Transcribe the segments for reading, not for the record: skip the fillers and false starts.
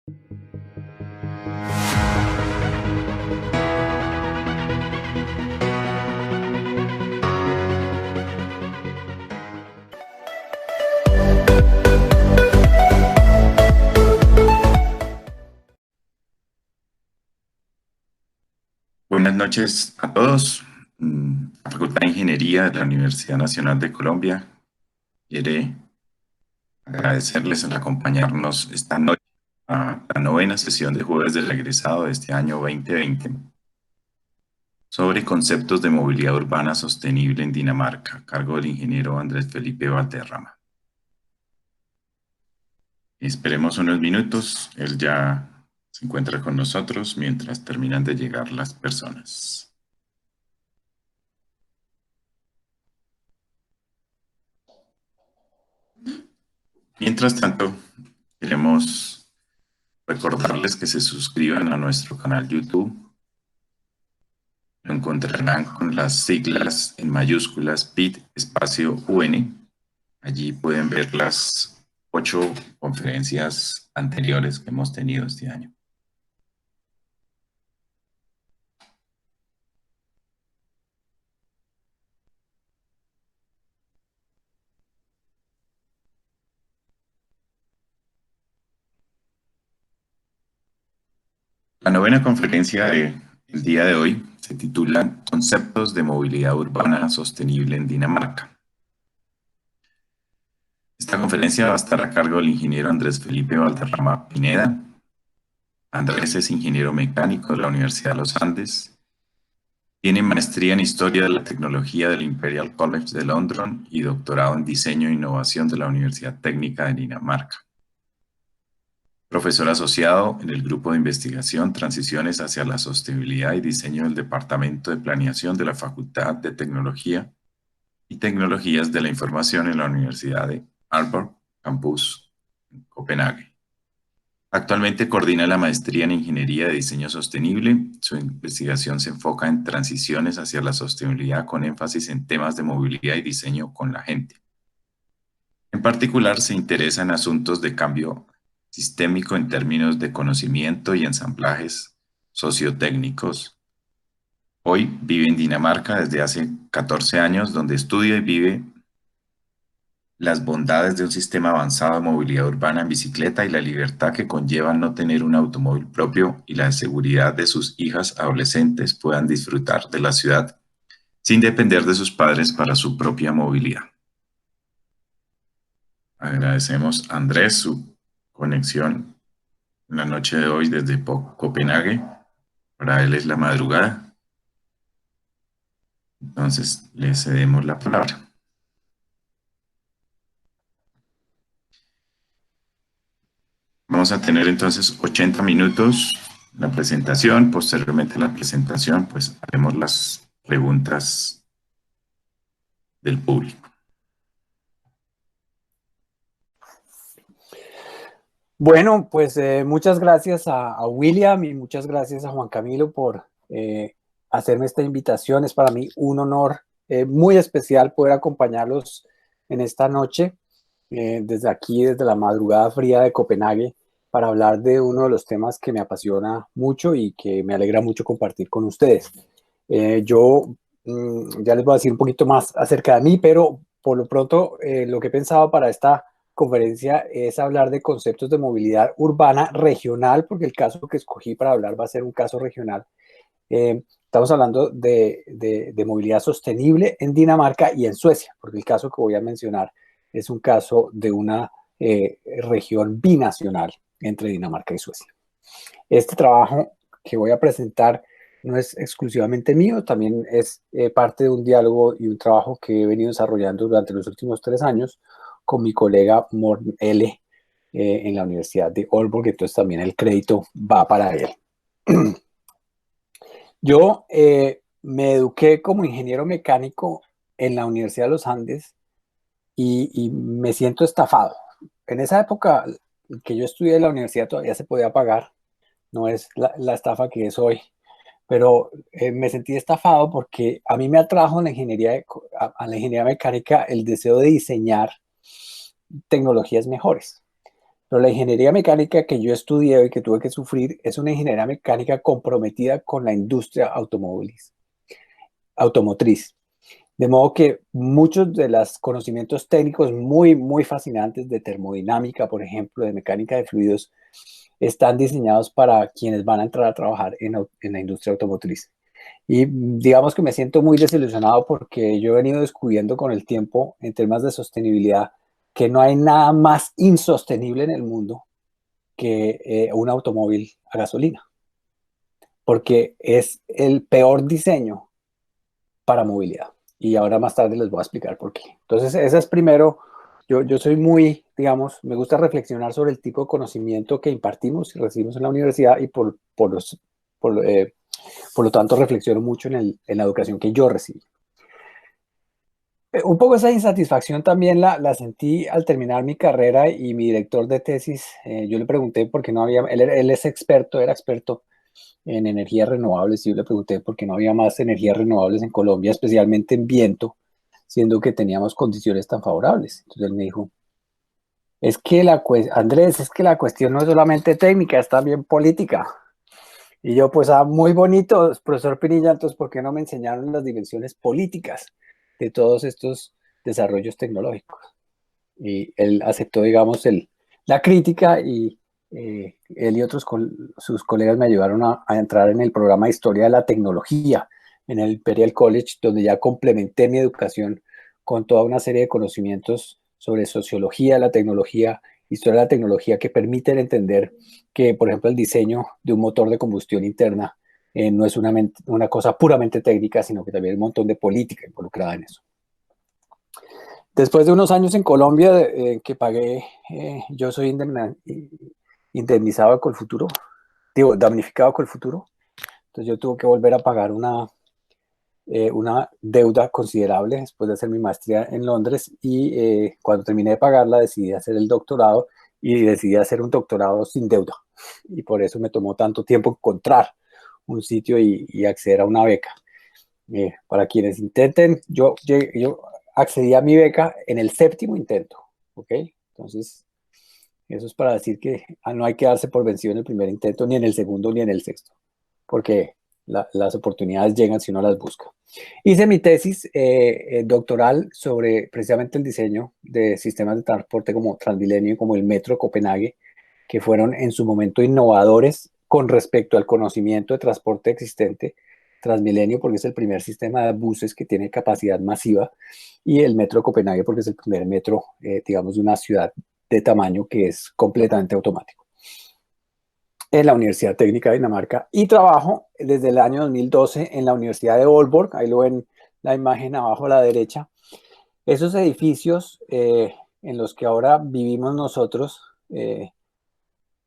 Buenas noches a todos. La Facultad de Ingeniería de la Universidad Nacional de Colombia quiere agradecerles el acompañarnos esta noche a la novena sesión de jueves del egresado de este año 2020 sobre conceptos de movilidad urbana sostenible en Dinamarca, a cargo del ingeniero Andrés Felipe Valderrama. Esperemos unos minutos, él ya se encuentra con nosotros mientras terminan de llegar las personas. Mientras tanto, queremos recordarles que se suscriban a nuestro canal YouTube. Lo encontrarán con las siglas en mayúsculas bit espacio UN. Allí pueden ver las 8 conferencias anteriores que hemos tenido este año. La novena conferencia del día de hoy se titula Conceptos de movilidad urbana sostenible en Dinamarca. Esta conferencia va a estar a cargo del ingeniero Andrés Felipe Valderrama Pineda. Andrés es ingeniero mecánico de la Universidad de los Andes. Tiene maestría en Historia de la Tecnología del Imperial College de Londres y doctorado en Diseño e Innovación de la Universidad Técnica de Dinamarca. Profesor asociado en el Grupo de Investigación Transiciones hacia la Sostenibilidad y Diseño del Departamento de Planeación de la Facultad de Tecnología y Tecnologías de la Información en la Universidad de Aalborg, Campus, en Copenhague. Actualmente coordina la maestría en Ingeniería de Diseño Sostenible. Su investigación se enfoca en transiciones hacia la sostenibilidad con énfasis en temas de movilidad y diseño con la gente. En particular, se interesa en asuntos de cambio sistémico en términos de conocimiento y ensamblajes sociotécnicos. Hoy vive en Dinamarca desde hace 14 años, donde estudia y vive las bondades de un sistema avanzado de movilidad urbana en bicicleta y la libertad que conlleva no tener un automóvil propio y la seguridad de sus hijas adolescentes puedan disfrutar de la ciudad sin depender de sus padres para su propia movilidad. Agradecemos a Andrés su conexión en la noche de hoy desde Copenhague. Para él es la madrugada. Entonces le cedemos la palabra. Vamos a tener entonces 80 minutos la presentación. Posteriormente a la presentación, pues haremos las preguntas del público. Bueno, pues muchas gracias a William y muchas gracias a Juan Camilo por hacerme esta invitación. Es para mí un honor muy especial poder acompañarlos en esta noche, desde aquí, desde la madrugada fría de Copenhague, para hablar de uno de los temas que me apasiona mucho y que me alegra mucho compartir con ustedes. Ya les voy a decir un poquito más acerca de mí, pero por lo pronto lo que he pensado para esta conferencia es hablar de conceptos de movilidad urbana regional, porque el caso que escogí para hablar va a ser un caso regional. Estamos hablando de movilidad sostenible en Dinamarca y en Suecia, porque el caso que voy a mencionar es un caso de una región binacional entre Dinamarca y Suecia. Este trabajo que voy a presentar no es exclusivamente mío, también es parte de un diálogo y un trabajo que he venido desarrollando durante los últimos 3 años con mi colega Morten L. En la Universidad de Aalborg, entonces también el crédito va para él. Yo me eduqué como ingeniero mecánico en la Universidad de los Andes y me siento estafado. En esa época que yo estudié en la universidad todavía se podía pagar, no es la estafa que es hoy, pero me sentí estafado porque a mí me atrajo en la ingeniería, a la ingeniería mecánica el deseo de diseñar tecnologías mejores. Pero la ingeniería mecánica que yo estudié y que tuve que sufrir es una ingeniería mecánica comprometida con la industria automotriz. De modo que muchos de los conocimientos técnicos muy fascinantes de termodinámica, por ejemplo, de mecánica de fluidos, están diseñados para quienes van a entrar a trabajar en la industria automotriz. Y digamos que me siento muy desilusionado porque yo he venido descubriendo con el tiempo, en temas de sostenibilidad, que no hay nada más insostenible en el mundo que un automóvil a gasolina, porque es el peor diseño para movilidad. Y ahora más tarde les voy a explicar por qué. Entonces, esa es primero, yo soy muy, digamos, me gusta reflexionar sobre el tipo de conocimiento que impartimos y recibimos en la universidad y por, por lo tanto reflexiono mucho en la educación que yo recibí. Un poco esa insatisfacción también la sentí al terminar mi carrera y mi director de tesis, yo le pregunté por qué no había, él es experto, era experto en energías renovables y yo le pregunté por qué no había más energías renovables en Colombia, especialmente en viento, siendo que teníamos condiciones tan favorables. Entonces él me dijo, Andrés, es que la cuestión no es solamente técnica, es también política. Y yo, pues, muy bonito, profesor Pinilla, entonces, ¿por qué no me enseñaron las dimensiones políticas de todos estos desarrollos tecnológicos? Y él aceptó, digamos, la crítica y él y sus colegas me ayudaron a entrar en el programa de Historia de la Tecnología en el Imperial College, donde ya complementé mi educación con toda una serie de conocimientos sobre sociología de la tecnología, historia de la tecnología, que permiten entender que, por ejemplo, el diseño de un motor de combustión interna no es una cosa puramente técnica, sino que también hay un montón de política involucrada en eso. Después de unos años en Colombia que pagué, yo soy indemnizado con el futuro, digo, damnificado con el futuro. Entonces yo tuve que volver a pagar una deuda considerable después de hacer mi maestría en Londres y cuando terminé de pagarla decidí hacer el doctorado y decidí hacer un doctorado sin deuda. Y por eso me tomó tanto tiempo encontrar un sitio y acceder a una beca. Para quienes intenten, yo accedí a mi beca en el séptimo intento, ¿ok? Entonces, eso es para decir que no hay que darse por vencido en el primer intento, ni en el segundo, ni en el sexto, porque las oportunidades llegan si uno las busca. Hice mi tesis doctoral sobre precisamente el diseño de sistemas de transporte como Transmilenio, como el Metro de Copenhague, que fueron en su momento innovadores con respecto al conocimiento de transporte existente. Transmilenio porque es el primer sistema de buses que tiene capacidad masiva y el Metro de Copenhague porque es el primer metro, digamos, de una ciudad de tamaño que es completamente automático. En la Universidad Técnica de Dinamarca y trabajo desde el año 2012 en la Universidad de Aalborg, ahí lo ven la imagen abajo a la derecha. Esos edificios en los que ahora vivimos nosotros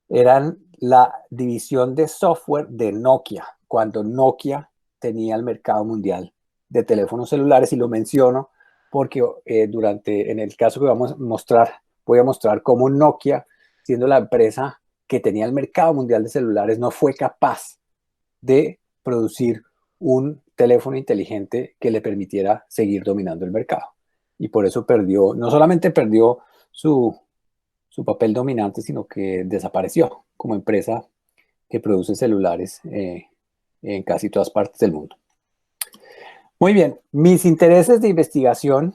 eran la división de software de Nokia, cuando Nokia tenía el mercado mundial de teléfonos celulares, y lo menciono porque en el caso que vamos a mostrar, voy a mostrar cómo Nokia, siendo la empresa que tenía el mercado mundial de celulares, no fue capaz de producir un teléfono inteligente que le permitiera seguir dominando el mercado. Y por eso perdió, no solamente perdió su papel dominante, sino que desapareció como empresa que produce celulares en casi todas partes del mundo. Muy bien, mis intereses de investigación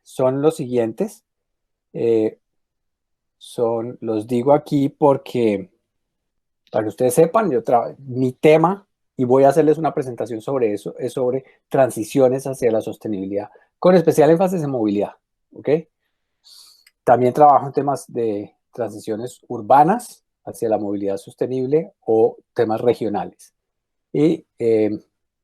son los siguientes. Los digo aquí porque, para que ustedes sepan, mi tema, y voy a hacerles una presentación sobre eso, es sobre transiciones hacia la sostenibilidad, con especial énfasis en movilidad. ¿Ok? También trabajo en temas de transiciones urbanas hacia la movilidad sostenible o temas regionales. Y, eh,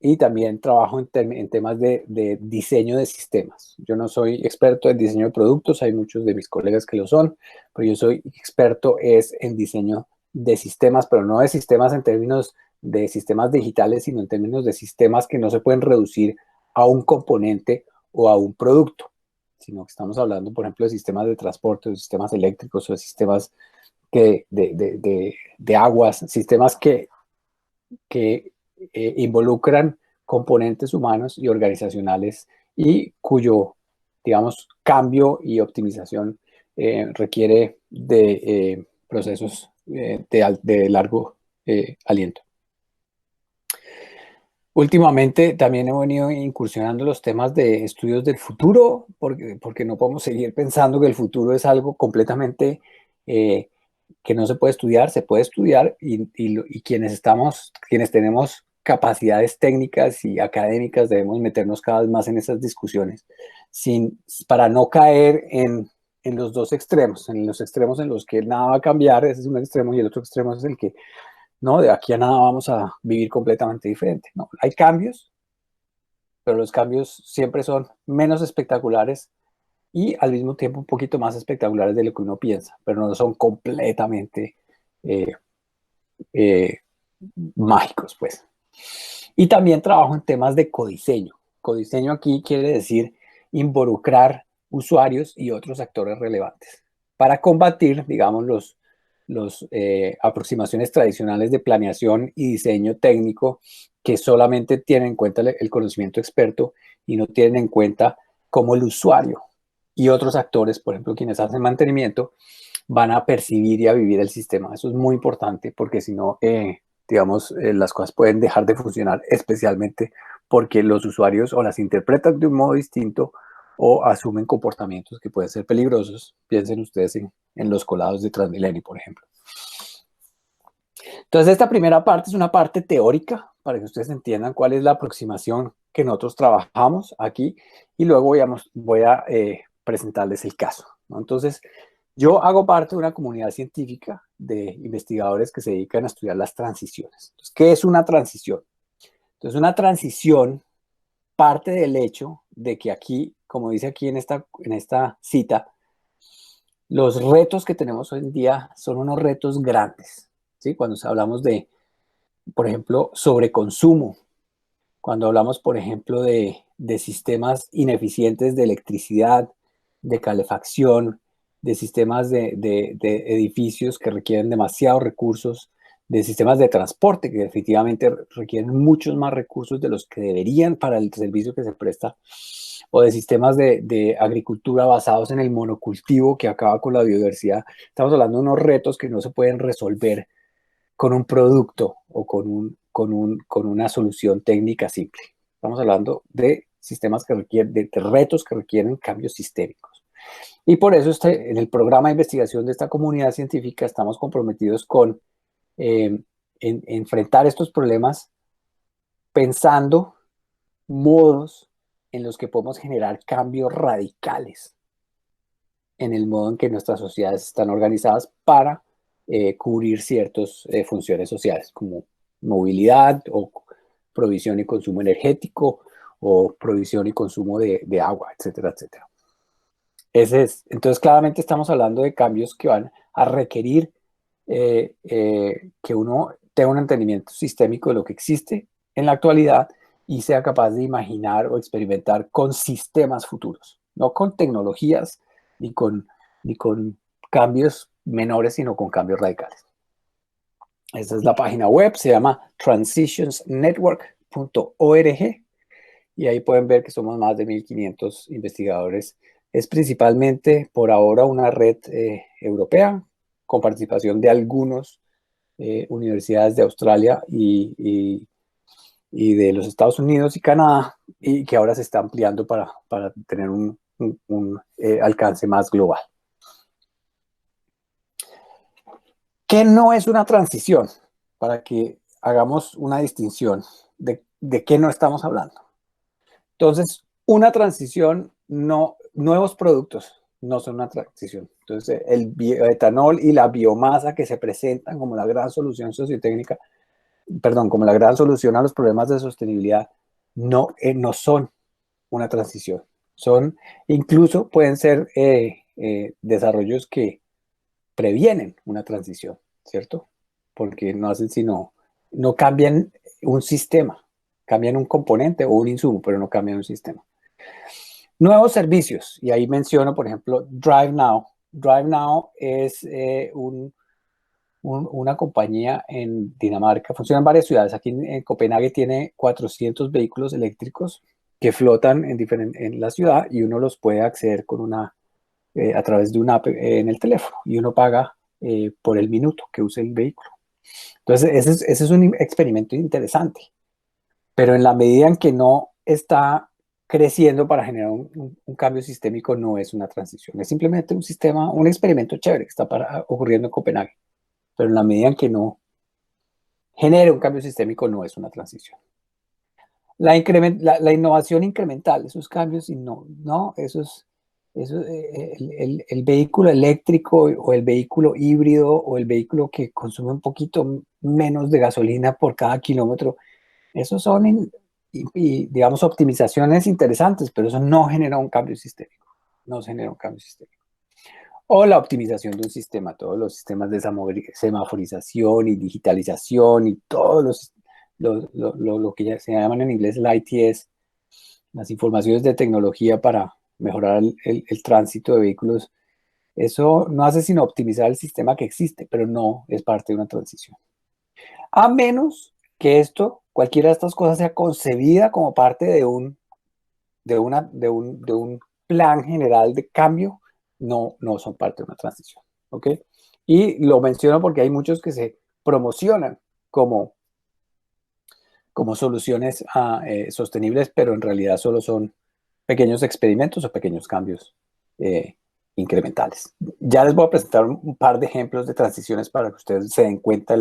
y también trabajo en temas de diseño de sistemas. Yo no soy experto en diseño de productos, hay muchos de mis colegas que lo son, pero yo soy experto en diseño de sistemas, pero no de sistemas en términos de sistemas digitales, sino en términos de sistemas que no se pueden reducir a un componente o a un producto, sino que estamos hablando, por ejemplo, de sistemas de transporte, de sistemas eléctricos o de sistemas de aguas, sistemas que involucran componentes humanos y organizacionales y cuyo, digamos, cambio y optimización requiere de procesos de largo aliento. Últimamente también he venido incursionando los temas de estudios del futuro, porque no podemos seguir pensando que el futuro es algo completamente que no se puede estudiar y quienes tenemos capacidades técnicas y académicas debemos meternos cada vez más en esas discusiones para no caer en los dos extremos, en los extremos en los que nada va a cambiar, ese es un extremo, y el otro extremo es el que no, de aquí a nada vamos a vivir completamente diferente. No, hay cambios, pero los cambios siempre son menos espectaculares y al mismo tiempo un poquito más espectaculares de lo que uno piensa, pero no son completamente eh, eh, mágicos, pues. Y también trabajo en temas de codiseño. Codiseño aquí quiere decir involucrar usuarios y otros actores relevantes para combatir, digamos, los aproximaciones tradicionales de planeación y diseño técnico que solamente tienen en cuenta el conocimiento experto y no tienen en cuenta cómo el usuario y otros actores, por ejemplo, quienes hacen mantenimiento, van a percibir y a vivir el sistema. Eso es muy importante porque si no, digamos, las cosas pueden dejar de funcionar, especialmente porque los usuarios o las interpretan de un modo distinto o asumen comportamientos que pueden ser peligrosos. Piensen ustedes en los colados de Transmilenio, por ejemplo. Entonces, esta primera parte es una parte teórica para que ustedes entiendan cuál es la aproximación que nosotros trabajamos aquí y luego voy a presentarles el caso, ¿no? Entonces, yo hago parte de una comunidad científica de investigadores que se dedican a estudiar las transiciones. Entonces, ¿qué es una transición? Entonces, una transición parte del hecho de que aquí, como dice aquí en esta cita, los retos que tenemos hoy en día son unos retos grandes, ¿sí? Cuando hablamos de, por ejemplo, sobreconsumo, cuando hablamos, por ejemplo, de sistemas ineficientes de electricidad, de calefacción, de sistemas de edificios que requieren demasiados recursos, de sistemas de transporte que definitivamente requieren muchos más recursos de los que deberían para el servicio que se presta, o de sistemas de agricultura basados en el monocultivo que acaba con la biodiversidad. Estamos hablando de unos retos que no se pueden resolver con un producto o con una solución técnica simple. Estamos hablando de sistemas que requieren, de retos que requieren cambios sistémicos. Y por eso en el programa de investigación de esta comunidad científica estamos comprometidos con enfrentar estos problemas pensando modos en los que podemos generar cambios radicales en el modo en que nuestras sociedades están organizadas para cubrir ciertas funciones sociales, como movilidad o provisión y consumo energético o provisión y consumo de agua, etcétera, etcétera. Entonces, claramente estamos hablando de cambios que van a requerir que uno tenga un entendimiento sistémico de lo que existe en la actualidad y sea capaz de imaginar o experimentar con sistemas futuros, no con tecnologías ni con cambios menores, sino con cambios radicales. Esta es la página web, se llama transitionsnetwork.org y ahí pueden ver que somos más de 1.500 investigadores. Es principalmente por ahora una red europea con participación de algunas universidades de Australia y de los Estados Unidos y Canadá, y que ahora se está ampliando para tener un alcance más global. ¿Qué no es una transición? Para que hagamos una distinción de qué no estamos hablando. Entonces, una transición, nuevos productos no son una transición. Entonces, el bioetanol y la biomasa que se presentan como la gran solución sociotécnica, como la gran solución a los problemas de sostenibilidad, no son una transición. Incluso pueden ser desarrollos que previenen una transición, ¿cierto? Porque no hacen sino, no cambian un sistema, cambian un componente o un insumo, pero no cambian un sistema. Nuevos servicios, y ahí menciono, por ejemplo, DriveNow. DriveNow es una compañía en Dinamarca, funciona en varias ciudades. Aquí en Copenhague tiene 400 vehículos eléctricos que flotan en la ciudad y uno los puede acceder con una a través de una app en el teléfono y uno paga por el minuto que use el vehículo. Entonces, ese es un experimento interesante, pero en la medida en que no está creciendo para generar un cambio sistémico, no es una transición, es simplemente un sistema, un experimento chévere que está ocurriendo en Copenhague, pero en la medida en que no genere un cambio sistémico, no es una transición. La innovación incremental, esos cambios, y no, el vehículo eléctrico o el vehículo híbrido o el vehículo que consume un poquito menos de gasolina por cada kilómetro, esos son, digamos, optimizaciones interesantes, pero eso no genera un cambio sistémico, no genera un cambio sistémico. O la optimización de un sistema, todos los sistemas de semaforización y digitalización y todos lo que ya se llaman en inglés el ITS, las informaciones de tecnología para mejorar el tránsito de vehículos, eso no hace sino optimizar el sistema que existe, pero no es parte de una transición. A menos que cualquiera de estas cosas sea concebida como parte de un plan general de cambio, no son parte de una transición. ¿Ok? Y lo menciono porque hay muchos que se promocionan como soluciones sostenibles, pero en realidad solo son pequeños experimentos o pequeños cambios incrementales. Ya les voy a presentar un par de ejemplos de transiciones para que ustedes se den cuenta,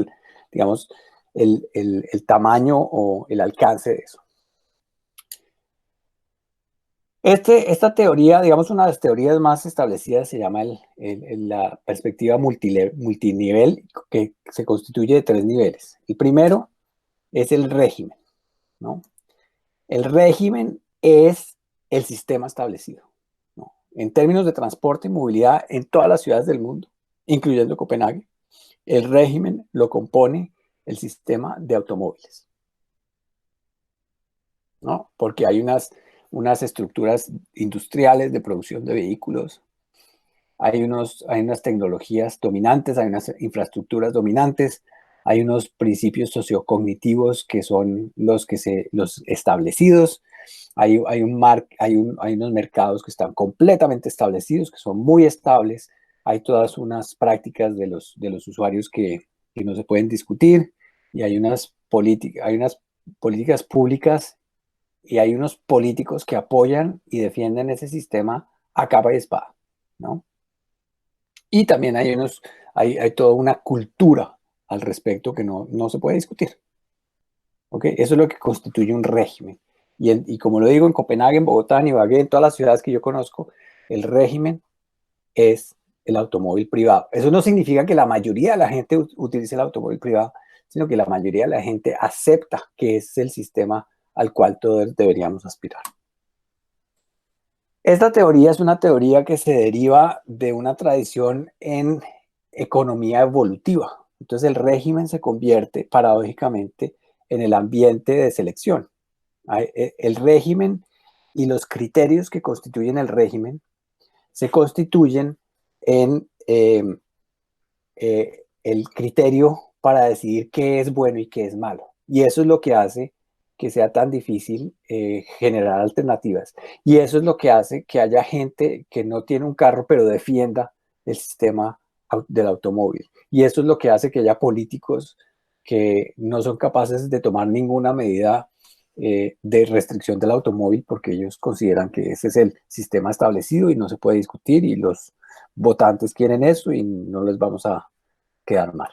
digamos, el tamaño o el alcance de eso. Esta teoría, digamos, una de las teorías más establecidas se llama la perspectiva multinivel, que se constituye de 3 niveles. El primero es el régimen, ¿no? El régimen es el sistema establecido, ¿no? En términos de transporte y movilidad en todas las ciudades del mundo, incluyendo Copenhague, el régimen lo compone el sistema de automóviles, ¿no? Porque hay unas estructuras industriales de producción de vehículos, hay unas tecnologías dominantes, hay unas infraestructuras dominantes, hay unos principios sociocognitivos que son los establecidos, hay unos mercados que están completamente establecidos, que son muy estables, hay todas unas prácticas de los usuarios que no se pueden discutir, y hay unas políticas públicas y hay unos políticos que apoyan y defienden ese sistema a capa y espada, ¿no? Y también hay toda una cultura al respecto que no se puede discutir. ¿Ok? Eso es lo que constituye un régimen. Y como lo digo, en Copenhague, en Bogotá, en Ibagué, en todas las ciudades que yo conozco, el régimen es el automóvil privado. Eso no significa que la mayoría de la gente utilice el automóvil privado, sino que la mayoría de la gente acepta que es el sistema al cual todos deberíamos aspirar. Esta teoría es una teoría que se deriva de una tradición en economía evolutiva. Entonces el régimen se convierte paradójicamente en el ambiente de selección. El régimen y los criterios que constituyen el régimen se constituyen en el criterio para decidir qué es bueno y qué es malo. Y eso es lo que hace que sea tan difícil generar alternativas. Y eso es lo que hace que haya gente que no tiene un carro, pero defienda el sistema del automóvil. Y eso es lo que hace que haya políticos que no son capaces de tomar ninguna medida de restricción del automóvil porque ellos consideran que ese es el sistema establecido y no se puede discutir y los votantes quieren eso y no les vamos a quedar mal.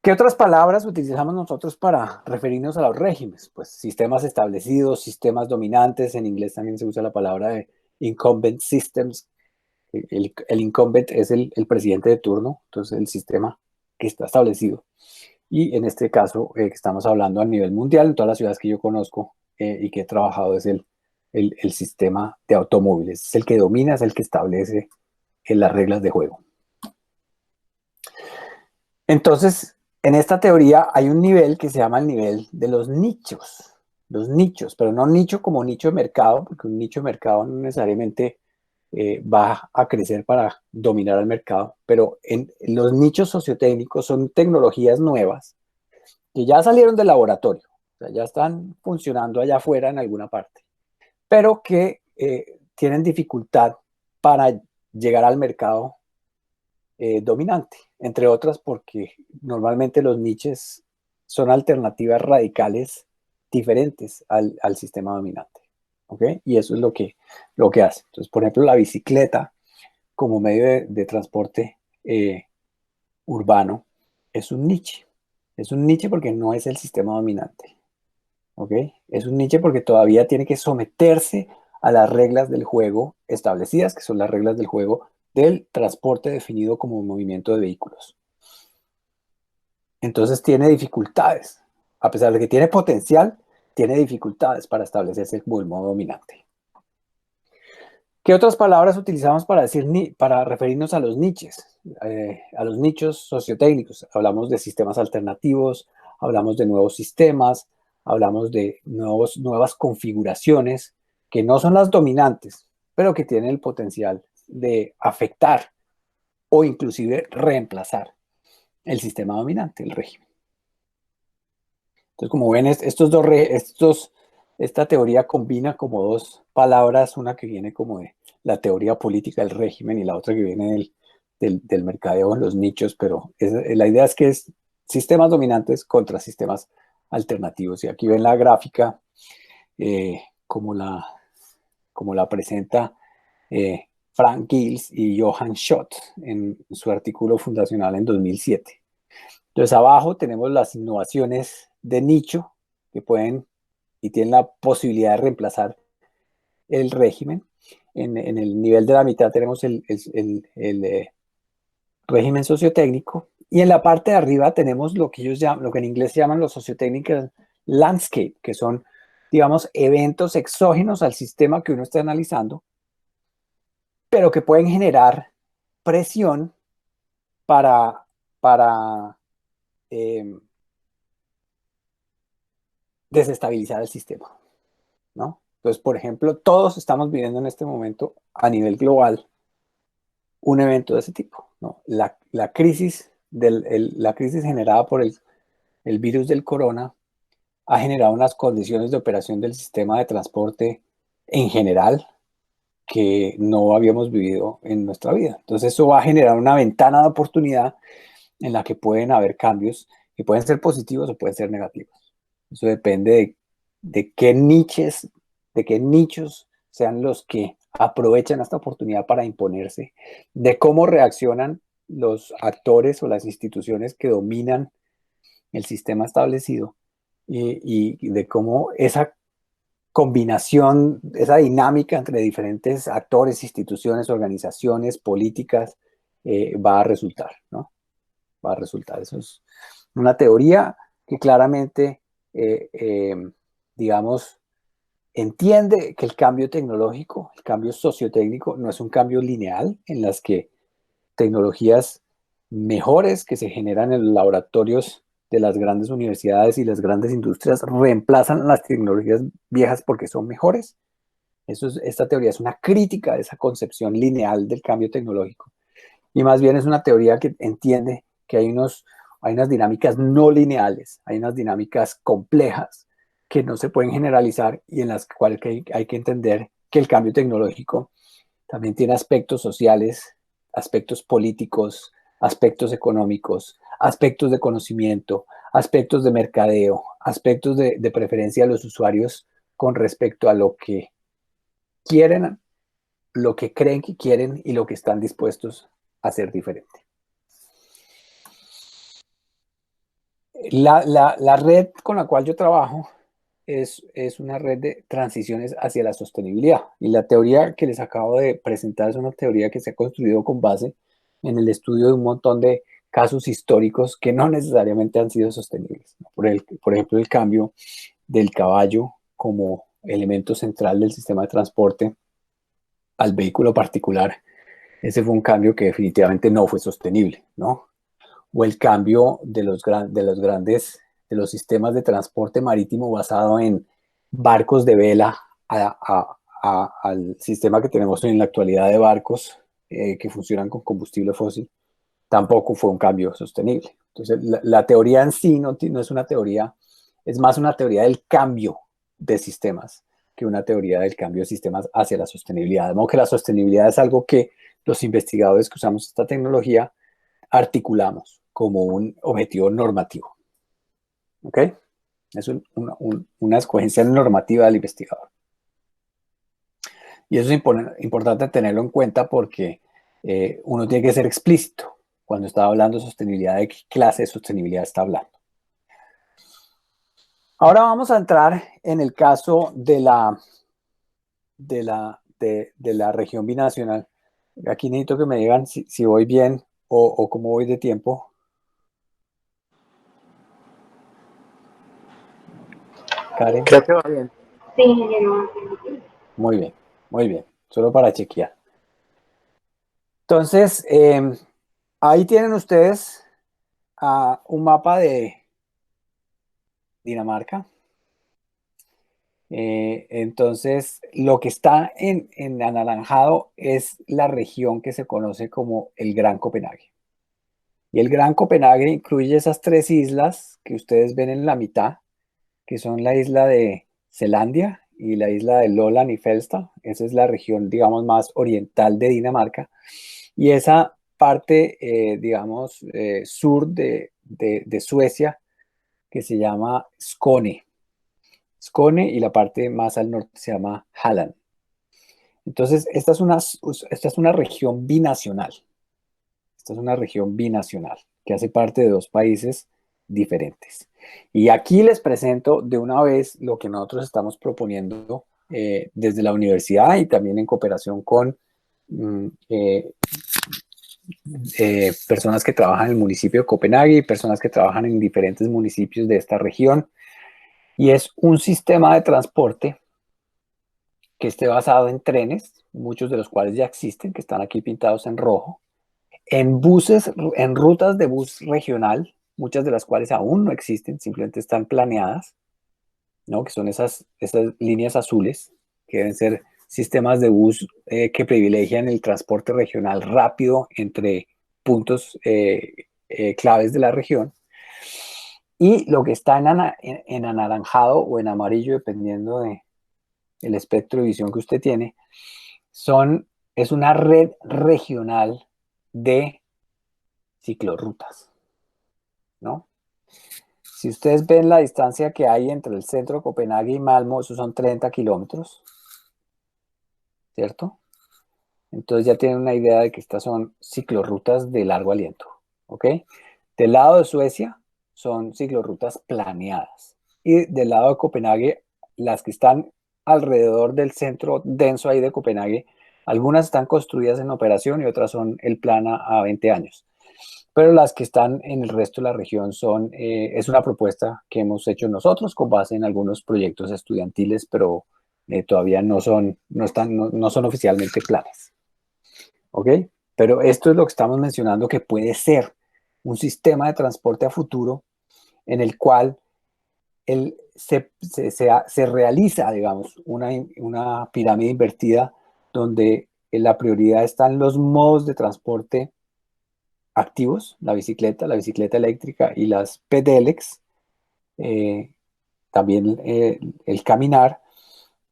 ¿Qué otras palabras utilizamos nosotros para referirnos a los regímenes? Pues sistemas establecidos, sistemas dominantes, en inglés también se usa la palabra de incumbent systems. El incumbent es el presidente de turno, entonces el sistema que está establecido. Y en este caso, que estamos hablando a nivel mundial, en todas las ciudades que yo conozco y que he trabajado, es el sistema de automóviles. Es el que domina, es el que establece las reglas de juego. Entonces, en esta teoría hay un nivel que se llama el nivel de los nichos, pero no nicho como nicho de mercado, porque un nicho de mercado no necesariamente va a crecer para dominar el mercado, pero en los nichos sociotécnicos son tecnologías nuevas que ya salieron del laboratorio, o sea, ya están funcionando allá afuera en alguna parte, pero que tienen dificultad para llegar al mercado dominante, entre otras porque normalmente los niches son alternativas radicales diferentes al sistema dominante. ¿Ok? Y eso es lo que hace. Entonces, por ejemplo, la bicicleta como medio de transporte urbano es un niche. Es un niche porque no es el sistema dominante. ¿Ok? Es un niche porque todavía tiene que someterse a las reglas del juego establecidas, que son las reglas del juego del transporte definido como movimiento de vehículos. Entonces tiene dificultades. A pesar de que tiene potencial, tiene dificultades para establecerse como el modo dominante. ¿Qué otras palabras utilizamos para decir para referirnos a los niches? A los nichos sociotécnicos. Hablamos de sistemas alternativos, hablamos de nuevos sistemas, hablamos de nuevas configuraciones que no son las dominantes, pero que tienen el potencial de afectar o inclusive reemplazar el sistema dominante, el régimen. Entonces, como ven, esta teoría combina como dos palabras, una que viene como de la teoría política del régimen y la otra que viene del mercadeo en los nichos, pero la idea es que es sistemas dominantes contra sistemas alternativos. Y aquí ven la gráfica eh, como, la, como la presenta Frank Giles y Johann Schott en su artículo fundacional en 2007. Entonces abajo tenemos las innovaciones de nicho que pueden y tienen la posibilidad de reemplazar el régimen. En el nivel de la mitad tenemos el régimen sociotécnico y en la parte de arriba tenemos lo que ellos llaman, lo que en inglés se llaman los sociotécnicos landscape, que son, digamos, eventos exógenos al sistema que uno está analizando, pero que pueden generar presión para desestabilizar el sistema, ¿no? Entonces, por ejemplo, todos estamos viviendo en este momento a nivel global un evento de ese tipo, ¿no? La crisis, la crisis generada por el virus del corona ha generado unas condiciones de operación del sistema de transporte en general que no habíamos vivido en nuestra vida. Entonces, eso va a generar una ventana de oportunidad en la que pueden haber cambios que pueden ser positivos o pueden ser negativos. Eso depende de qué nichos sean los que aprovechan esta oportunidad para imponerse, de cómo reaccionan los actores o las instituciones que dominan el sistema establecido y de cómo esa combinación, esa dinámica entre diferentes actores, instituciones, organizaciones, políticas, va a resultar, ¿no? Va a resultar. Eso es una teoría que claramente, digamos, entiende que el cambio tecnológico, el cambio sociotécnico, no es un cambio lineal en las que tecnologías mejores que se generan en los laboratorios de las grandes universidades y las grandes industrias reemplazan las tecnologías viejas porque son mejores. Esta teoría es una crítica de esa concepción lineal del cambio tecnológico. Y más bien es una teoría que entiende que hay unas dinámicas no lineales, hay unas dinámicas complejas que no se pueden generalizar y en las cuales hay que entender que el cambio tecnológico también tiene aspectos sociales, aspectos políticos, aspectos económicos, aspectos de conocimiento, aspectos de mercadeo, aspectos de preferencia de los usuarios con respecto a lo que quieren, lo que creen que quieren y lo que están dispuestos a hacer diferente. La red con la cual yo trabajo es una red de transiciones hacia la sostenibilidad. Y la teoría que les acabo de presentar es una teoría que se ha construido con base en el estudio de un montón de casos históricos que no necesariamente han sido sostenibles. Por ejemplo, el cambio del caballo como elemento central del sistema de transporte al vehículo particular. Ese fue un cambio que definitivamente no fue sostenible, ¿no? O el cambio de los sistemas de transporte marítimo basado en barcos de vela al sistema que tenemos en la actualidad de barcos que funcionan con combustible fósil, tampoco fue un cambio sostenible. Entonces, la teoría en sí no es una teoría, es más una teoría del cambio de sistemas, que una teoría del cambio de sistemas hacia la sostenibilidad. De modo que la sostenibilidad es algo que los investigadores que usamos esta tecnología articulamos como un objetivo normativo. ¿Ok? Es una escogencia normativa del investigador. Y eso es importante tenerlo en cuenta porque uno tiene que ser explícito cuando está hablando de sostenibilidad, de qué clase de sostenibilidad está hablando. Ahora vamos a entrar en el caso de la región binacional. Aquí necesito que me digan si voy bien o cómo voy de tiempo. Karen. Creo que va bien. Sí, ingeniero. Muy bien, muy bien. Solo para chequear. Entonces, ahí tienen ustedes un mapa de Dinamarca. Entonces, lo que está en anaranjado es la región que se conoce como el Gran Copenhague. Y el Gran Copenhague incluye esas tres islas que ustedes ven en la mitad, que son la isla de Zelandia y la isla de Lolland y Falster. Esa es la región, digamos, más oriental de Dinamarca. Y esa parte, digamos, sur de Suecia, que se llama Skåne. Skåne y la parte más al norte se llama Halland. Entonces, esta es una región binacional. Esta es una región binacional que hace parte de dos países diferentes. Y aquí les presento de una vez lo que nosotros estamos proponiendo desde la universidad y también en cooperación con personas que trabajan en el municipio de Copenhague y personas que trabajan en diferentes municipios de esta región. Y es un sistema de transporte que esté basado en trenes, muchos de los cuales ya existen, que están aquí pintados en rojo, en buses, en rutas de bus regional, muchas de las cuales aún no existen, simplemente están planeadas, ¿no? Que son esas líneas azules, que deben ser sistemas de bus que privilegian el transporte regional rápido entre puntos claves de la región. Y lo que está en anaranjado o en amarillo, dependiendo del espectro de visión que usted tiene, es una red regional de ciclorrutas, ¿no? Si ustedes ven la distancia que hay entre el centro de Copenhague y Malmo, esos son 30 kilómetros, ¿cierto? Entonces ya tienen una idea de que estas son ciclorrutas de largo aliento, ¿ok? Del lado de Suecia son ciclorrutas planeadas. Y del lado de Copenhague, las que están alrededor del centro denso ahí de Copenhague, algunas están construidas en operación y otras son el plana a 20 años. Pero las que están en el resto de la región es una propuesta que hemos hecho nosotros con base en algunos proyectos estudiantiles, pero todavía no son oficialmente planes. ¿Ok? Pero esto es lo que estamos mencionando que puede ser un sistema de transporte a futuro en el cual se realiza, digamos, una pirámide invertida donde la prioridad está en los modos de transporte activos, la bicicleta eléctrica y las pedelecs, también el caminar.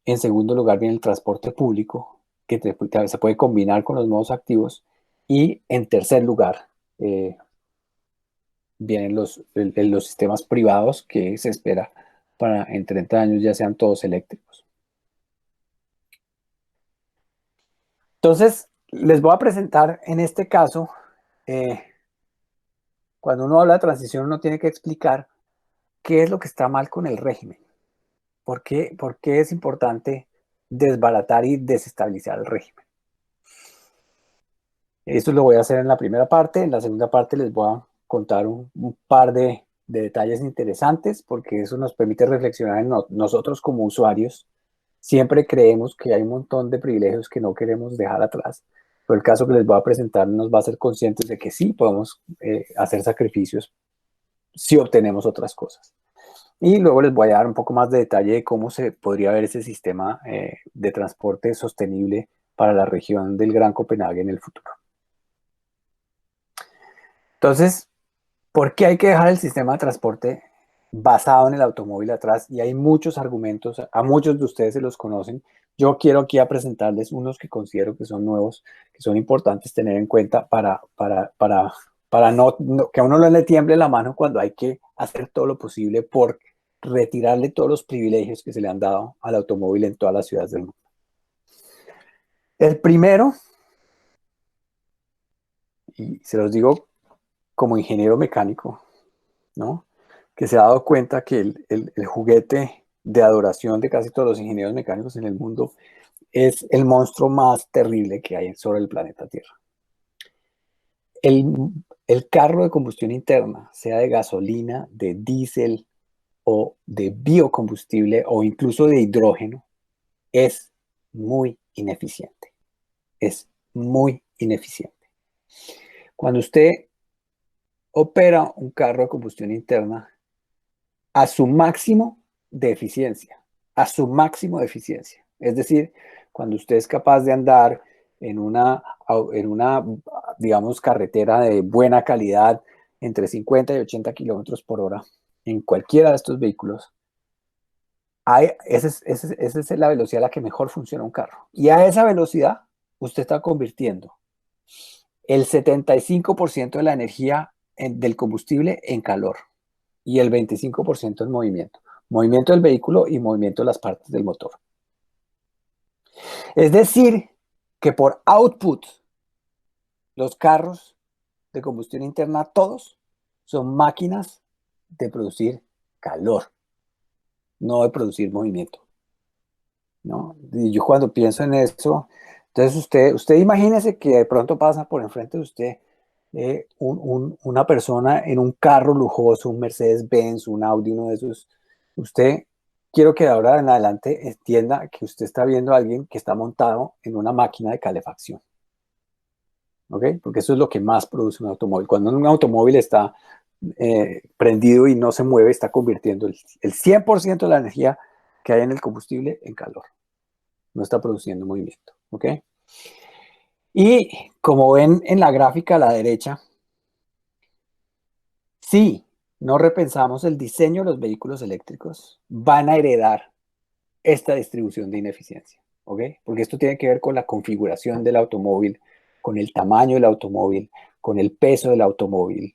En segundo lugar viene el transporte público, que se puede combinar con los modos activos. Y en tercer lugar vienen los sistemas privados que se espera para en 30 años ya sean todos eléctricos. Entonces, les voy a presentar en este caso, cuando uno habla de transición, uno tiene que explicar qué es lo que está mal con el régimen. ¿Por qué es importante desbaratar y desestabilizar el régimen? Esto lo voy a hacer en la primera parte. En la segunda parte les voy a contar un par de detalles interesantes porque eso nos permite reflexionar en nosotros como usuarios. Siempre creemos que hay un montón de privilegios que no queremos dejar atrás. Pero el caso que les voy a presentar nos va a hacer conscientes de que sí podemos hacer sacrificios si obtenemos otras cosas. Y luego les voy a dar un poco más de detalle de cómo se podría ver ese sistema de transporte sostenible para la región del Gran Copenhague en el futuro. Entonces, ¿por qué hay que dejar el sistema de transporte basado en el automóvil atrás y hay muchos argumentos, a muchos de ustedes se los conocen. Yo quiero aquí a presentarles unos que considero que son nuevos, que son importantes tener en cuenta para que a uno no le tiemble la mano cuando hay que hacer todo lo posible por retirarle todos los privilegios que se le han dado al automóvil en todas las ciudades del mundo. El primero, y se los digo como ingeniero mecánico, ¿no? Que se ha dado cuenta que el juguete de adoración de casi todos los ingenieros mecánicos en el mundo es el monstruo más terrible que hay sobre el planeta Tierra. El, el carro de combustión interna, sea de gasolina, de diésel o de biocombustible o incluso de hidrógeno, es muy ineficiente. Es muy ineficiente. Cuando usted opera un carro de combustión interna a su máximo de eficiencia, a su máximo de eficiencia. Es decir, cuando usted es capaz de andar en una, digamos, carretera de buena calidad entre 50 y 80 kilómetros por hora en cualquiera de estos vehículos, esa es la velocidad a la que mejor funciona un carro. Y a esa velocidad usted está convirtiendo el 75% de la energía del combustible en calor y el 25% en movimiento. Movimiento del vehículo y movimiento de las partes del motor. Es decir, que por output, los carros de combustión interna, todos son máquinas de producir calor, no de producir movimiento, ¿no? Y yo cuando pienso en eso, entonces usted imagínese que de pronto pasa por enfrente de usted una persona en un carro lujoso, un Mercedes-Benz, un Audi, uno de esos. Usted, quiero que de ahora en adelante entienda que usted está viendo a alguien que está montado en una máquina de calefacción. ¿Ok? Porque eso es lo que más produce un automóvil. Cuando un automóvil está prendido y no se mueve, está convirtiendo el 100% de la energía que hay en el combustible en calor. No está produciendo movimiento. ¿Ok? Y como ven en la gráfica a la derecha, si no repensamos el diseño de los vehículos eléctricos, van a heredar esta distribución de ineficiencia, ¿ok? Porque esto tiene que ver con la configuración del automóvil, con el tamaño del automóvil, con el peso del automóvil,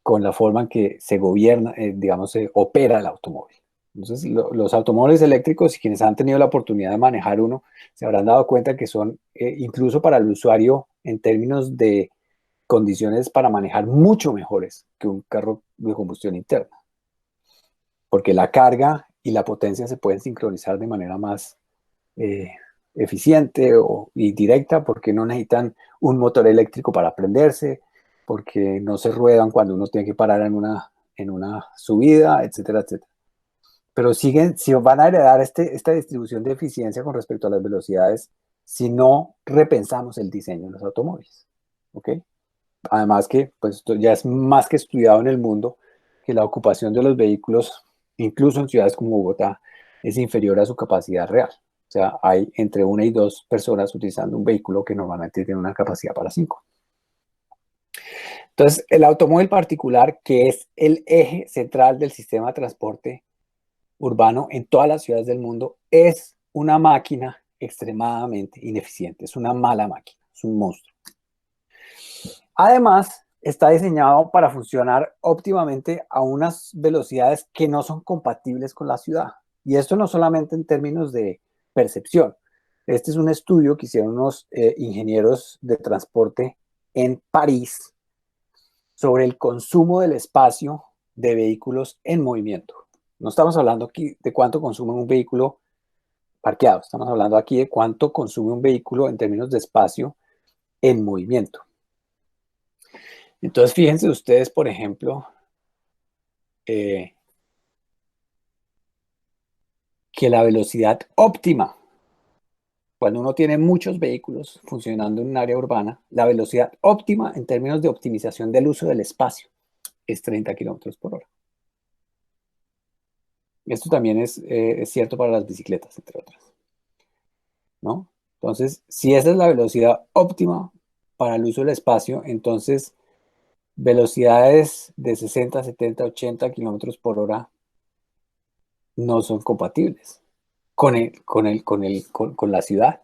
con la forma en que se gobierna, digamos, se opera el automóvil. Entonces, los automóviles eléctricos, y quienes han tenido la oportunidad de manejar uno, se habrán dado cuenta que son, incluso para el usuario, en términos de condiciones para manejar mucho mejores que un carro de combustión interna, porque la carga y la potencia se pueden sincronizar de manera más eh, eficiente y directa, porque no necesitan un motor eléctrico para prenderse, porque no se ruedan cuando uno tiene que parar en una subida, etcétera, etcétera. Pero siguen, si van a heredar esta distribución de eficiencia con respecto a las velocidades, si no repensamos el diseño de los automóviles. ¿Ok? Además que pues, esto ya es más que estudiado en el mundo, que la ocupación de los vehículos, incluso en ciudades como Bogotá, es inferior a su capacidad real. O sea, hay entre una y dos personas utilizando un vehículo que normalmente tiene una capacidad para cinco. Entonces, el automóvil particular, que es el eje central del sistema de transporte urbano en todas las ciudades del mundo, es una máquina extremadamente ineficiente, es una mala máquina, es un monstruo. Además, está diseñado para funcionar óptimamente a unas velocidades que no son compatibles con la ciudad. Y esto no solamente en términos de percepción. Este es un estudio que hicieron unos ingenieros de transporte en París sobre el consumo del espacio de vehículos en movimiento. No estamos hablando aquí de cuánto consume un vehículo parqueado, estamos hablando aquí de cuánto consume un vehículo en términos de espacio en movimiento. Entonces, fíjense ustedes, por ejemplo, eh, que la velocidad óptima, cuando uno tiene muchos vehículos funcionando en un área urbana, la velocidad óptima en términos de optimización del uso del espacio es 30 kilómetros por hora. Esto también es cierto para las bicicletas, entre otras, ¿no? Entonces, si esa es la velocidad óptima para el uso del espacio, entonces velocidades de 60, 70, 80 kilómetros por hora no son compatibles con la ciudad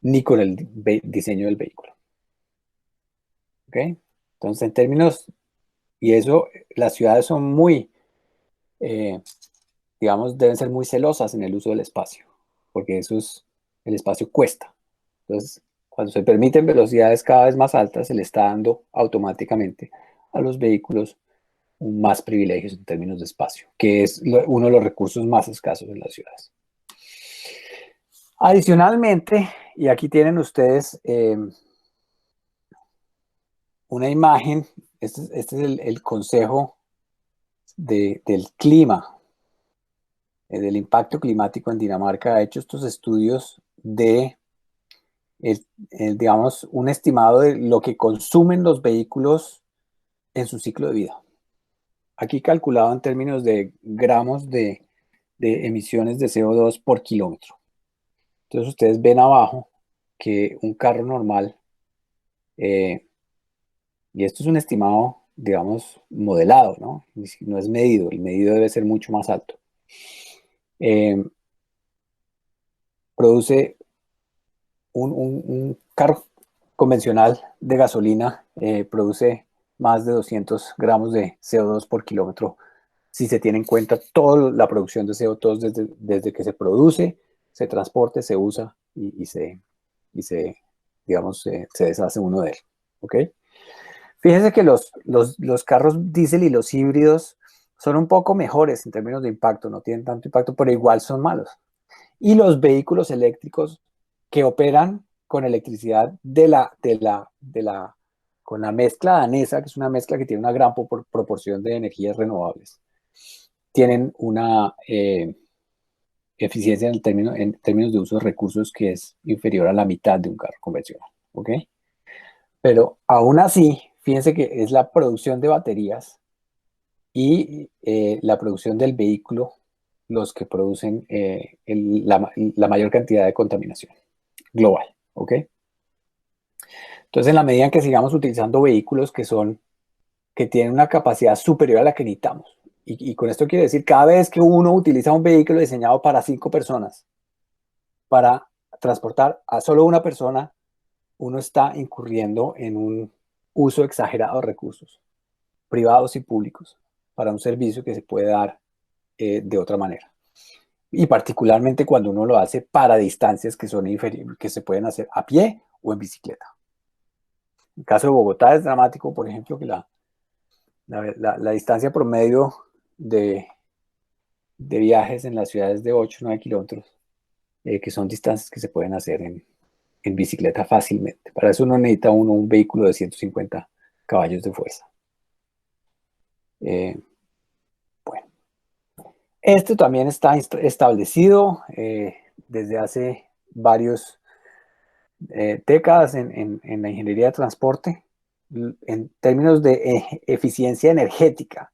ni con el diseño del vehículo. ¿Ok? Entonces, en términos, y eso, las ciudades son muy, eh, digamos, deben ser muy celosas en el uso del espacio, porque el espacio cuesta. Entonces, cuando se permiten velocidades cada vez más altas, se le está dando automáticamente a los vehículos más privilegios en términos de espacio, que es uno de los recursos más escasos en las ciudades. Adicionalmente, y aquí tienen ustedes una imagen, este es el Consejo del Clima, del impacto climático en Dinamarca, ha hecho estos estudios de, digamos, un estimado de lo que consumen los vehículos en su ciclo de vida. Aquí calculado en términos de gramos de emisiones de CO2 por kilómetro. Entonces ustedes ven abajo que un carro normal, eh, y esto es un estimado, digamos, modelado, ¿no? No es medido, el medido debe ser mucho más alto. Eh, produce un carro convencional de gasolina, produce más de 200 gramos de CO2 por kilómetro si se tiene en cuenta toda la producción de CO2 desde que se produce, se transporte, se usa y digamos, se deshace uno de él. ¿Ok? Fíjense que los carros diésel y los híbridos son un poco mejores en términos de impacto, no tienen tanto impacto, pero igual son malos. Y los vehículos eléctricos que operan con electricidad con la mezcla danesa, que es una mezcla que tiene una gran proporción de energías renovables, tienen una eficiencia en términos de uso de recursos que es inferior a la mitad de un carro convencional. ¿Ok? Pero aún así, fíjense que es la producción de baterías y la producción del vehículo los que producen la mayor cantidad de contaminación global. ¿Ok? Entonces, en la medida en que sigamos utilizando vehículos que tienen una capacidad superior a la que necesitamos, y con esto quiero decir, cada vez que uno utiliza un vehículo diseñado para 5 personas, para transportar a solo una persona, uno está incurriendo en un uso exagerado de recursos privados y públicos para un servicio que se puede dar de otra manera. Y particularmente cuando uno lo hace para distancias que son inferiores, que se pueden hacer a pie o en bicicleta. En el caso de Bogotá es dramático, por ejemplo, que la distancia promedio de viajes en las ciudades de 8 o 9 kilómetros, que son distancias que se pueden hacer en bicicleta fácilmente. Para eso uno necesita un vehículo de 150 caballos de fuerza. Bueno, esto también está establecido desde hace varios décadas en la ingeniería de transporte en términos de eficiencia energética.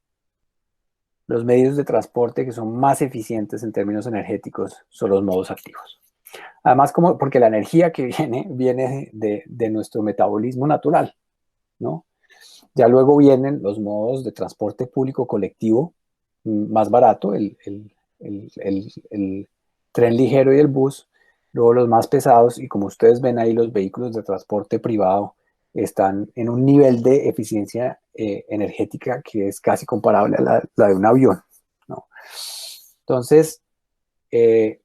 Los medios de transporte que son más eficientes en términos energéticos son los modos activos. Además, porque la energía que viene de nuestro metabolismo natural, ¿no? Ya luego vienen los modos de transporte público colectivo más barato, el tren ligero y el bus, luego los más pesados, y como ustedes ven ahí, los vehículos de transporte privado están en un nivel de eficiencia energética que es casi comparable a la de un avión, ¿no? Entonces, eh,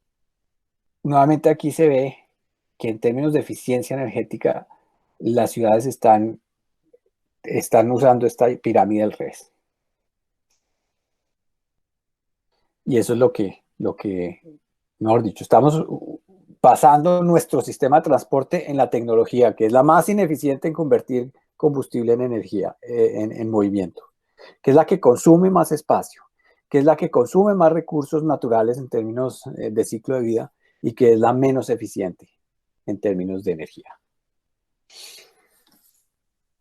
nuevamente aquí se ve que en términos de eficiencia energética, las ciudades están usando esta pirámide al revés. Y eso es mejor dicho, estamos basando nuestro sistema de transporte en la tecnología, que es la más ineficiente en convertir combustible en energía, en movimiento, que es la que consume más espacio, que es la que consume más recursos naturales en términos de ciclo de vida y que es la menos eficiente en términos de energía.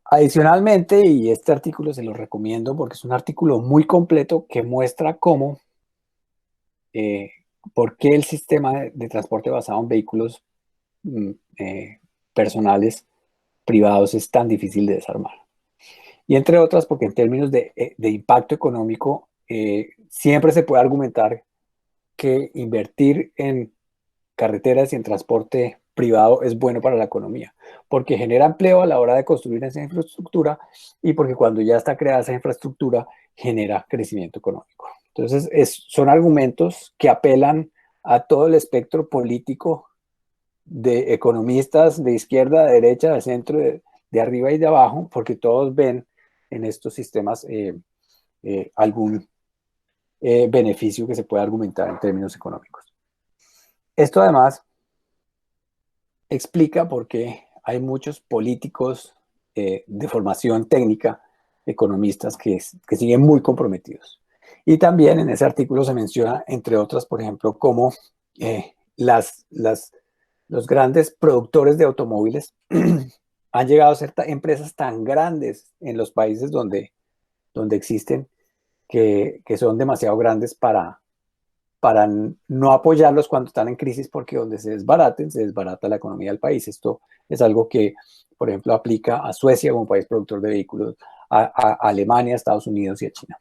Adicionalmente, y este artículo se lo recomiendo porque es un artículo muy completo que muestra cómo eh, por qué el sistema de transporte basado en vehículos mm, eh, personales privados es tan difícil de desarmar. Y entre otras, porque en términos de impacto económico, siempre se puede argumentar que invertir en carreteras y en transporte privado es bueno para la economía, porque genera empleo a la hora de construir esa infraestructura y porque cuando ya está creada esa infraestructura genera crecimiento económico. Entonces, son argumentos que apelan a todo el espectro político de economistas de izquierda, de derecha, de centro, de arriba y de abajo, porque todos ven en estos sistemas algún beneficio que se puede argumentar en términos económicos. Esto además explica por qué hay muchos políticos de formación técnica, economistas, que siguen muy comprometidos. Y también en ese artículo se menciona, entre otras, por ejemplo, cómo los grandes productores de automóviles han llegado a ser empresas tan grandes en los países donde existen que son demasiado grandes para no apoyarlos cuando están en crisis, porque donde se desbaraten, se desbarata la economía del país. Esto es algo que, por ejemplo, aplica a Suecia como país productor de vehículos, a Alemania, a Estados Unidos y a China.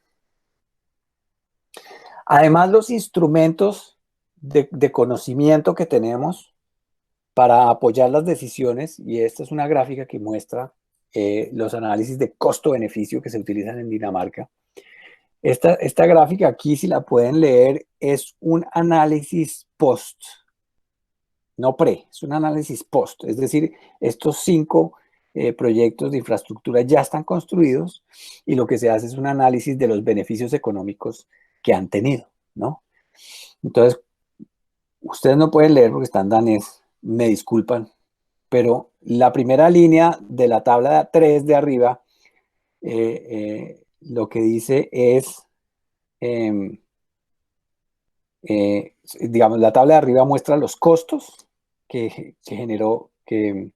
Además, los instrumentos de conocimiento que tenemos para apoyar las decisiones, y esta es una gráfica que muestra los análisis de costo-beneficio que se utilizan en Dinamarca. Esta gráfica aquí, si la pueden leer, es un análisis post, no pre, es un análisis post. Es decir, estos 5 proyectos de infraestructura ya están construidos y lo que se hace es un análisis de los beneficios económicos que han tenido, ¿no? Entonces, ustedes no pueden leer porque están danés, me disculpan, pero la primera línea de la tabla 3 de arriba lo que dice es, digamos, la tabla de arriba muestra los costos que generó, que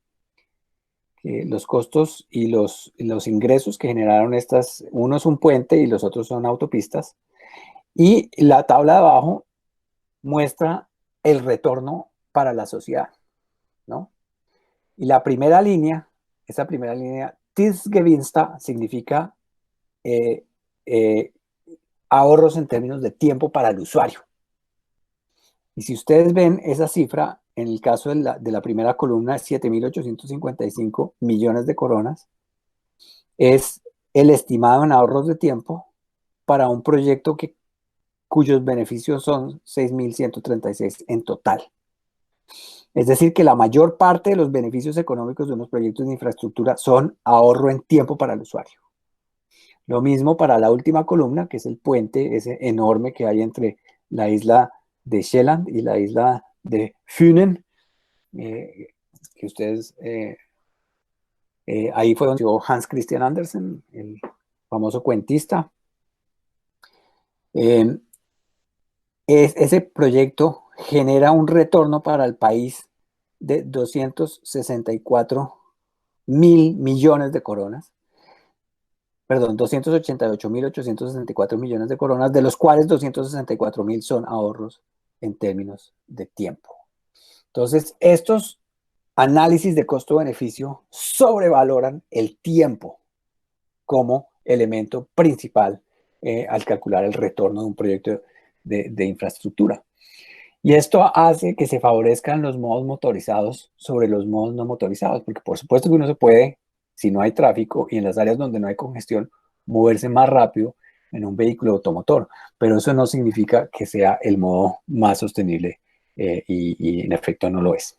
los costos y los ingresos que generaron estas, uno es un puente y los otros son autopistas, y la tabla de abajo muestra el retorno para la sociedad, ¿no? Y la primera línea, esa primera línea, Tidsgevinsta, significa eh, eh, ahorros en términos de tiempo para el usuario. Y si ustedes ven esa cifra, en el caso de la primera columna, es 7.855 millones de coronas, es el estimado en ahorros de tiempo para un proyecto cuyos beneficios son 6.136 en total. Es decir, que la mayor parte de los beneficios económicos de unos proyectos de infraestructura son ahorro en tiempo para el usuario. Lo mismo para la última columna, que es el puente ese enorme que hay entre la isla de Shetland y la isla de Funen, que ustedes, ahí fue donde llegó Hans Christian Andersen, el famoso cuentista. Ese proyecto genera un retorno para el país de 264.000 millones de coronas, perdón, 288.864 millones de coronas, de los cuales 264.000 son ahorros en términos de tiempo. Entonces, estos análisis de costo-beneficio sobrevaloran el tiempo como elemento principal al calcular el retorno de un proyecto de infraestructura. Y esto hace que se favorezcan los modos motorizados sobre los modos no motorizados, porque por supuesto que uno se puede, si no hay tráfico y en las áreas donde no hay congestión, moverse más rápido en un vehículo automotor, pero eso no significa que sea el modo más sostenible y en efecto no lo es.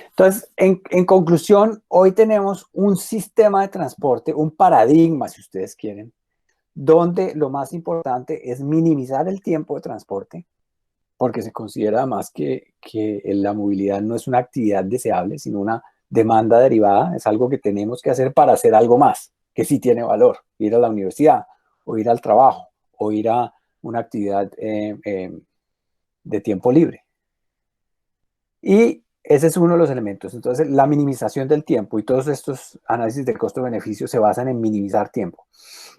Entonces, en conclusión, hoy tenemos un sistema de transporte, un paradigma, si ustedes quieren, donde lo más importante es minimizar el tiempo de transporte, porque se considera además que la movilidad no es una actividad deseable, sino una demanda derivada, es algo que tenemos que hacer para hacer algo más, que sí tiene valor, ir a la universidad, o ir al trabajo, o ir a una actividad de tiempo libre. Y ese es uno de los elementos. Entonces, la minimización del tiempo y todos estos análisis de costo-beneficio se basan en minimizar tiempo.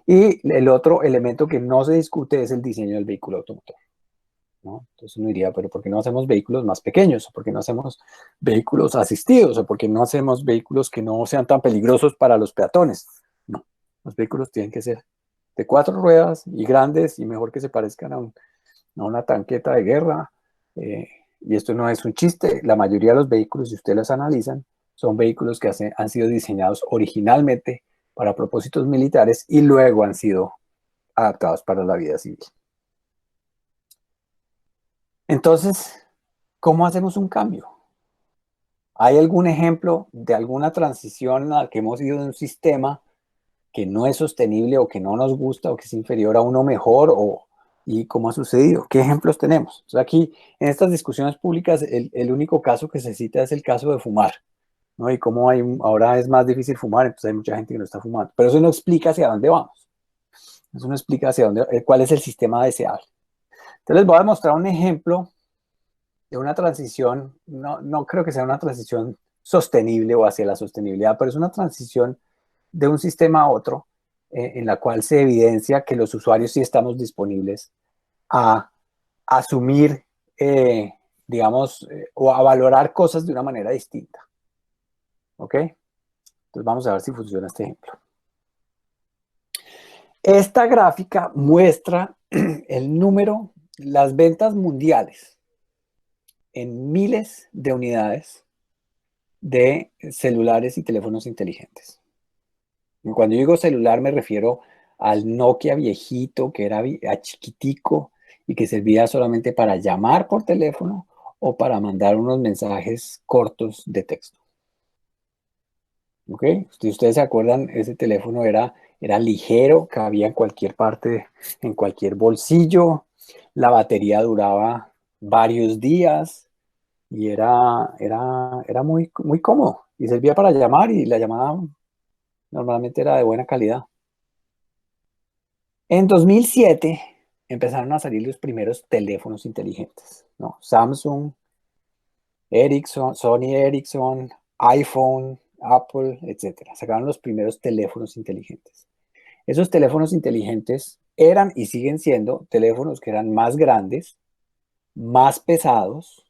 Y el otro elemento que no se discute es el diseño del vehículo automotor, ¿no? Entonces uno diría, pero ¿por qué no hacemos vehículos más pequeños? ¿O por qué no hacemos vehículos asistidos? ¿O por qué no hacemos vehículos que no sean tan peligrosos para los peatones? Los vehículos tienen que ser de 4 ruedas y grandes y mejor que se parezcan a una tanqueta de guerra. Y esto no es un chiste. La mayoría de los vehículos, si ustedes los analizan, son vehículos que han sido diseñados originalmente para propósitos militares y luego han sido adaptados para la vida civil. Entonces, ¿cómo hacemos un cambio? ¿Hay algún ejemplo de alguna transición en la que hemos ido de un sistema que no es sostenible o que no nos gusta o que es inferior a uno mejor y cómo ha sucedido? ¿Qué ejemplos tenemos? Entonces aquí, en estas discusiones públicas, el único caso que se cita es el caso de fumar, ¿no? Y cómo ahora es más difícil fumar, entonces hay mucha gente que no está fumando. Pero eso no explica hacia dónde vamos. Eso no explica hacia dónde, cuál es el sistema deseable. Entonces les voy a mostrar un ejemplo de una transición, no creo que sea una transición sostenible o hacia la sostenibilidad, pero es una transición de un sistema a otro en la cual se evidencia que los usuarios sí estamos disponibles a asumir, digamos, o a valorar cosas de una manera distinta. ¿Ok? Entonces vamos a ver si funciona este ejemplo. Esta gráfica muestra el número, las ventas mundiales en miles de unidades de celulares y teléfonos inteligentes. Y cuando yo digo celular me refiero al Nokia viejito, que era chiquitico y que servía solamente para llamar por teléfono o para mandar unos mensajes cortos de texto. ¿Ok? Si ustedes se acuerdan, ese teléfono era ligero, cabía en cualquier parte, en cualquier bolsillo, la batería duraba varios días y era muy, muy cómodo y servía para llamar y la llamada normalmente era de buena calidad. En 2007 empezaron a salir los primeros teléfonos inteligentes, ¿no? Samsung, Ericsson, Sony Ericsson, iPhone, Apple, etcétera. Sacaron los primeros teléfonos inteligentes. Esos teléfonos inteligentes eran y siguen siendo teléfonos que eran más grandes, más pesados,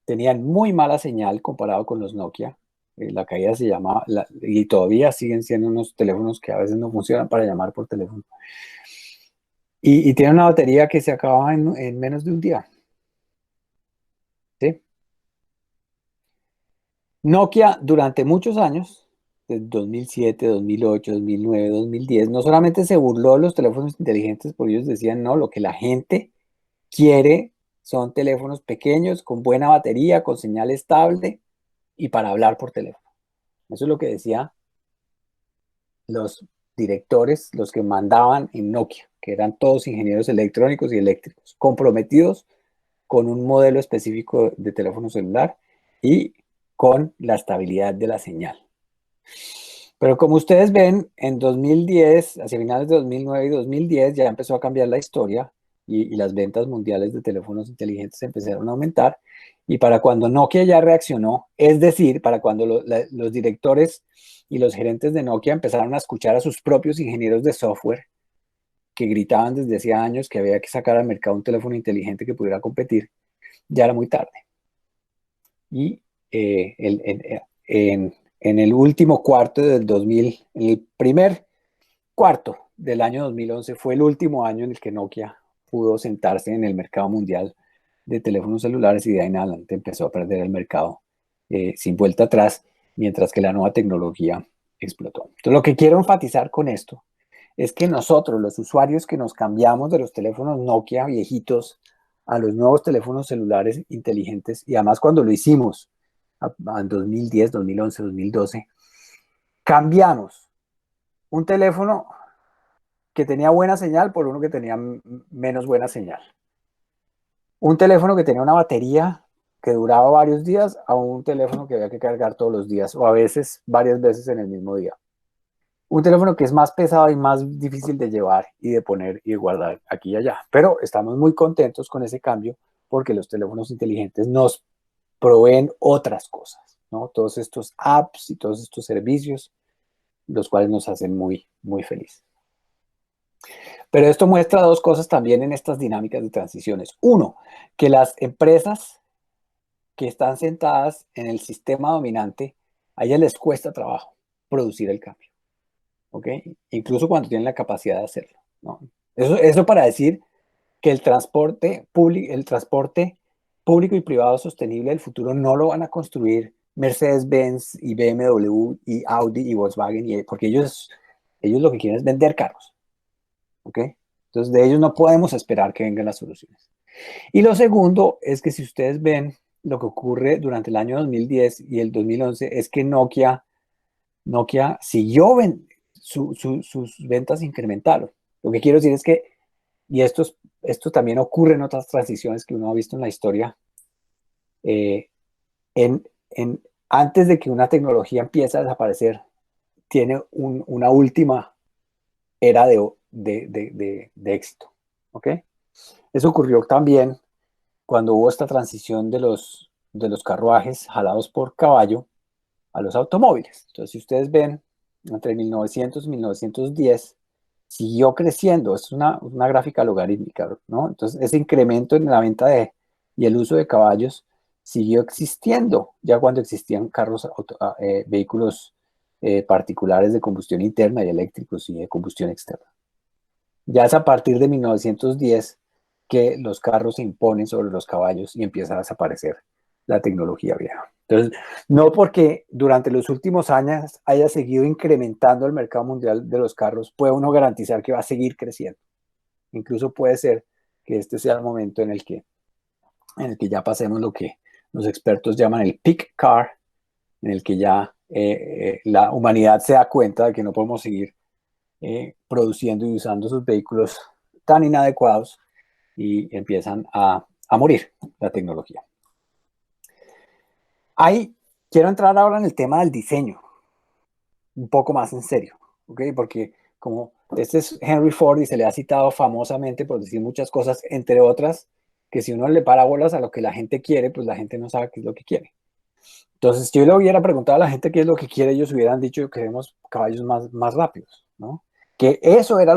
tenían muy mala señal comparado con los Nokia. La caída se llamaba, y todavía siguen siendo unos teléfonos que a veces no funcionan para llamar por teléfono. Y tiene una batería que se acaba en menos de un día. ¿Sí? Nokia durante muchos años, desde 2007, 2008, 2009, 2010, no solamente se burló de los teléfonos inteligentes, porque ellos decían, no, lo que la gente quiere son teléfonos pequeños, con buena batería, con señal estable y para hablar por teléfono. Eso es lo que decían los directores, los que mandaban en Nokia, que eran todos ingenieros electrónicos y eléctricos, comprometidos con un modelo específico de teléfono celular y con la estabilidad de la señal. Pero como ustedes ven, en 2010, hacia finales de 2009 y 2010, ya empezó a cambiar la historia y las ventas mundiales de teléfonos inteligentes empezaron a aumentar. Y para cuando Nokia ya reaccionó, es decir, para cuando los directores y los gerentes de Nokia empezaron a escuchar a sus propios ingenieros de software que gritaban desde hacía años que había que sacar al mercado un teléfono inteligente que pudiera competir, ya era muy tarde. Y en el último cuarto del 2000, en el primer cuarto del año 2011 fue el último año en el que Nokia pudo sentarse en el mercado mundial de teléfonos celulares y de ahí en adelante empezó a perder el mercado sin vuelta atrás, mientras que la nueva tecnología explotó. Entonces, lo que quiero enfatizar con esto es que nosotros, los usuarios que nos cambiamos de los teléfonos Nokia viejitos a los nuevos teléfonos celulares inteligentes, y además cuando lo hicimos en 2010, 2011, 2012, cambiamos un teléfono que tenía buena señal por uno que tenía menos buena señal. Un teléfono que tenía una batería que duraba varios días a un teléfono que había que cargar todos los días o a veces varias veces en el mismo día. Un teléfono que es más pesado y más difícil de llevar y de poner y de guardar aquí y allá. Pero estamos muy contentos con ese cambio porque los teléfonos inteligentes nos proveen otras cosas, ¿no? Todos estos apps y todos estos servicios, los cuales nos hacen muy, muy felices. Pero esto muestra dos cosas también en estas dinámicas de transiciones. Uno, que las empresas que están sentadas en el sistema dominante, a ellas les cuesta trabajo producir el cambio. ¿ok? Incluso cuando tienen la capacidad de hacerlo, ¿no? Eso para decir que el transporte público y privado sostenible del futuro no lo van a construir Mercedes-Benz y BMW y Audi y Volkswagen, porque ellos lo que quieren es vender carros, ¿ok? Entonces de ellos no podemos esperar que vengan las soluciones. Y lo segundo es que si ustedes ven lo que ocurre durante el año 2010 y el 2011 es que Nokia siguió sus ventas incrementaron. Lo que quiero decir es que, y esto también ocurre en otras transiciones que uno ha visto en la historia, eh, antes de que una tecnología empiece a desaparecer, tiene una última era de éxito. ¿Ok? Eso ocurrió también cuando hubo esta transición de los carruajes jalados por caballo a los automóviles. Entonces, si ustedes ven, entre 1900 y 1910, siguió creciendo. Es una gráfica logarítmica, ¿no? Entonces, ese incremento en la venta y el uso de caballos siguió existiendo ya cuando existían vehículos particulares de combustión interna y eléctricos y de combustión externa. Ya es a partir de 1910 que los carros se imponen sobre los caballos y empieza a desaparecer la tecnología vieja. Entonces, no porque durante los últimos años haya seguido incrementando el mercado mundial de los carros, puede uno garantizar que va a seguir creciendo. Incluso puede ser que este sea el momento en el que ya pasemos lo que los expertos llaman el peak car, en el que ya la humanidad se da cuenta de que no podemos seguir produciendo y usando sus vehículos tan inadecuados y empiezan a morir la tecnología. Ahí quiero entrar ahora en el tema del diseño, un poco más en serio, ¿ok? Porque como este es Henry Ford y se le ha citado famosamente por decir muchas cosas, entre otras, que si uno le para bolas a lo que la gente quiere, pues la gente no sabe qué es lo que quiere. Entonces, si yo le hubiera preguntado a la gente qué es lo que quiere, ellos hubieran dicho que queremos caballos más rápidos, ¿no? Que eso era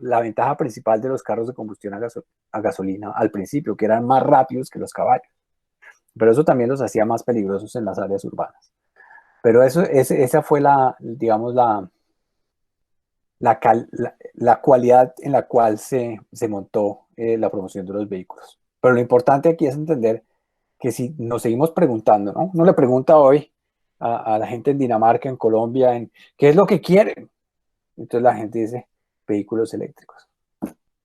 la ventaja principal de los carros de combustión a gasolina al principio, que eran más rápidos que los caballos. Pero eso también los hacía más peligrosos en las áreas urbanas. Pero esa fue digamos, la cualidad en la cual se montó la promoción de los vehículos. Pero lo importante aquí es entender que si nos seguimos preguntando, ¿no? Uno le pregunta hoy a la gente en Dinamarca, en Colombia, ¿qué es lo que quieren? Entonces la gente dice vehículos eléctricos,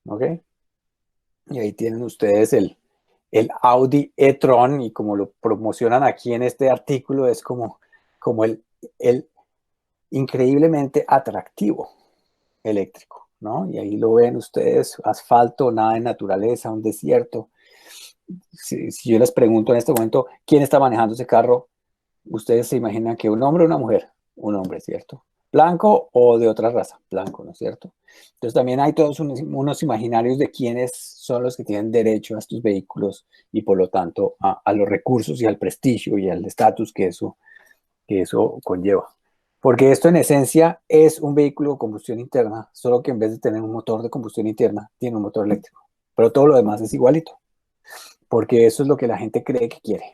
¿ok? Y ahí tienen ustedes el Audi e-tron y como lo promocionan aquí en este artículo es como el increíblemente atractivo eléctrico, ¿no? Y ahí lo ven ustedes, asfalto, nada de naturaleza, un desierto. Si yo les pregunto en este momento quién está manejando ese carro, ustedes se imaginan que un hombre o una mujer, un hombre, ¿cierto? Blanco o de otra raza, blanco, ¿no es cierto? Entonces también hay todos unos imaginarios de quiénes son los que tienen derecho a estos vehículos y por lo tanto a los recursos y al prestigio y al estatus que eso conlleva. Porque esto en esencia es un vehículo de combustión interna, solo que en vez de tener un motor de combustión interna, tiene un motor eléctrico. Pero todo lo demás es igualito, porque eso es lo que la gente cree que quiere.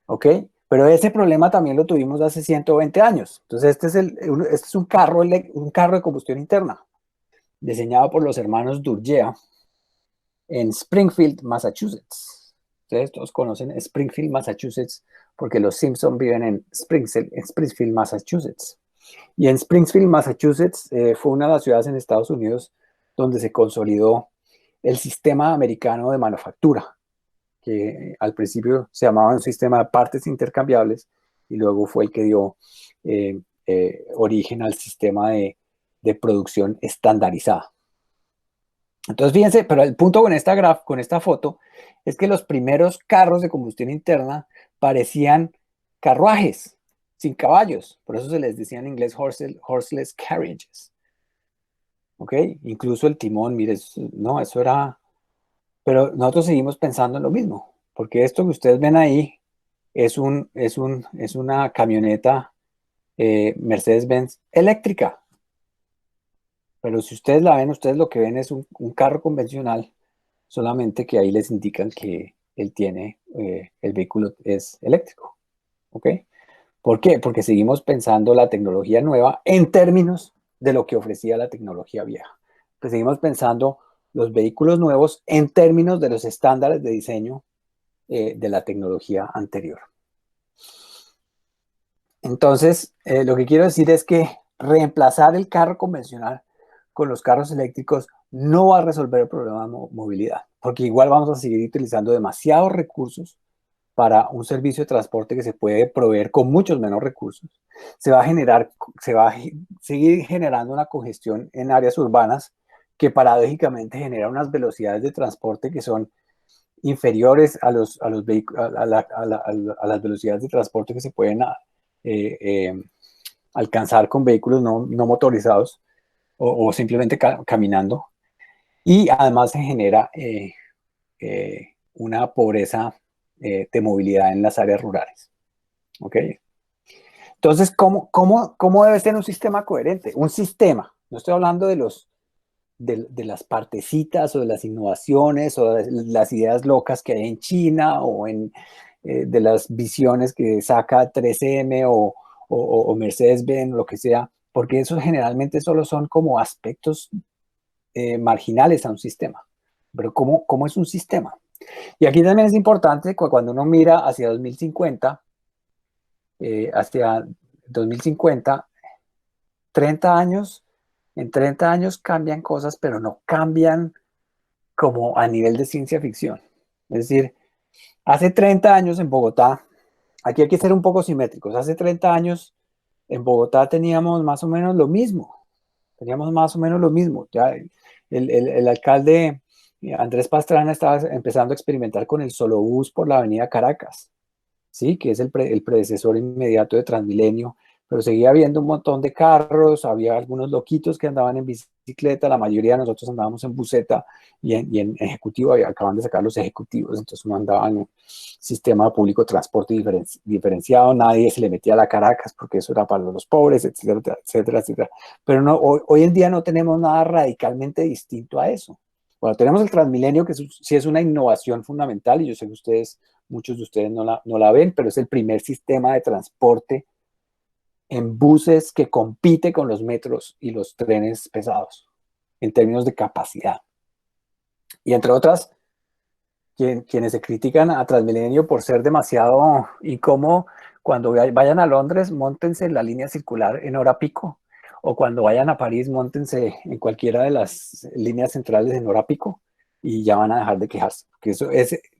¿Ok? Pero ese problema también lo tuvimos hace 120 años. Entonces, este es un carro de combustión interna, diseñado por los hermanos Durgea en Springfield, Massachusetts. Ustedes todos conocen Springfield, Massachusetts, porque los Simpson viven en Springfield, Massachusetts. Y en Springfield, Massachusetts, fue una de las ciudades en Estados Unidos donde se consolidó el sistema americano de manufactura, que al principio se llamaba un sistema de partes intercambiables y luego fue el que dio origen al sistema de producción estandarizada. Entonces, fíjense, pero el punto con esta foto es que los primeros carros de combustión interna parecían carruajes sin caballos, por eso se les decía en inglés horseless carriages. ¿Ok? Incluso el timón, mire, no, eso era, pero nosotros seguimos pensando en lo mismo, porque esto que ustedes ven ahí es una camioneta Mercedes-Benz eléctrica. Pero si ustedes la ven, ustedes lo que ven es un carro convencional, solamente que ahí les indican que el vehículo es eléctrico. ¿Ok? ¿Por qué? Porque seguimos pensando la tecnología nueva en términos de lo que ofrecía la tecnología vieja. Pues seguimos pensando los vehículos nuevos en términos de los estándares de diseño de la tecnología anterior. Entonces, lo que quiero decir es que reemplazar el carro convencional con los carros eléctricos no va a resolver el problema de movilidad, porque igual vamos a seguir utilizando demasiados recursos para un servicio de transporte que se puede proveer con muchos menos recursos. Se va a generar, se va a seguir generando una congestión en áreas urbanas que paradójicamente genera unas velocidades de transporte que son inferiores a los vehículos, a las velocidades de transporte que se pueden eh, eh, alcanzar con vehículos no motorizados o simplemente caminando. Y además se genera una pobreza de movilidad en las áreas rurales. ¿Ok? Entonces, ¿cómo debe ser un sistema coherente? Un sistema, no estoy hablando de las partecitas o de las innovaciones o de las ideas locas que hay en China o de las visiones que saca 3M o Mercedes-Benz, lo que sea, porque eso generalmente solo son como aspectos marginales a un sistema. Pero ¿cómo es un sistema? Y aquí también es importante cuando uno mira hacia 2050, hacia 2050, 30 años, en 30 años cambian cosas, pero no cambian como a nivel de ciencia ficción. Es decir, hace 30 años en Bogotá, aquí hay que ser un poco simétricos, hace 30 años en Bogotá teníamos más o menos lo mismo, Ya el alcalde Andrés Pastrana estaba empezando a experimentar con el solo bus por la avenida Caracas, ¿sí? Que es el predecesor inmediato de Transmilenio, pero seguía habiendo un montón de carros, había algunos loquitos que andaban en bicicleta, la mayoría de nosotros andábamos en buseta y en ejecutivo, acaban de sacar los ejecutivos, entonces uno andaba en un sistema público de transporte diferenciado, nadie se le metía a la Caracas porque eso era para los pobres, etcétera, etcétera, etcétera. Pero no, hoy en día no tenemos nada radicalmente distinto a eso. Bueno, tenemos el Transmilenio, que sí es una innovación fundamental, y yo sé que muchos de ustedes no la ven, pero es el primer sistema de transporte en buses que compite con los metros y los trenes pesados en términos de capacidad. Y entre otras, quienes se critican a Transmilenio por ser demasiado incómodo, cuando vayan a Londres, móntense en la línea circular en hora pico, o cuando vayan a París, móntense en cualquiera de las líneas centrales en hora pico, y ya van a dejar de quejarse. Que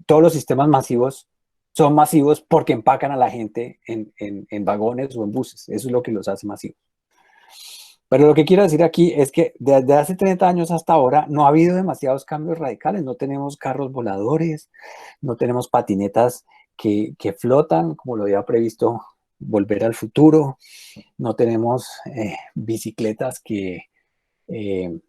todos los sistemas masivos son masivos porque empacan a la gente en vagones o en buses. Eso es lo que los hace masivos. Pero lo que quiero decir aquí es que desde hace 30 años hasta ahora no ha habido demasiados cambios radicales. No tenemos carros voladores, no tenemos patinetas que flotan, como lo había previsto Volver al Futuro, no tenemos bicicletas eh,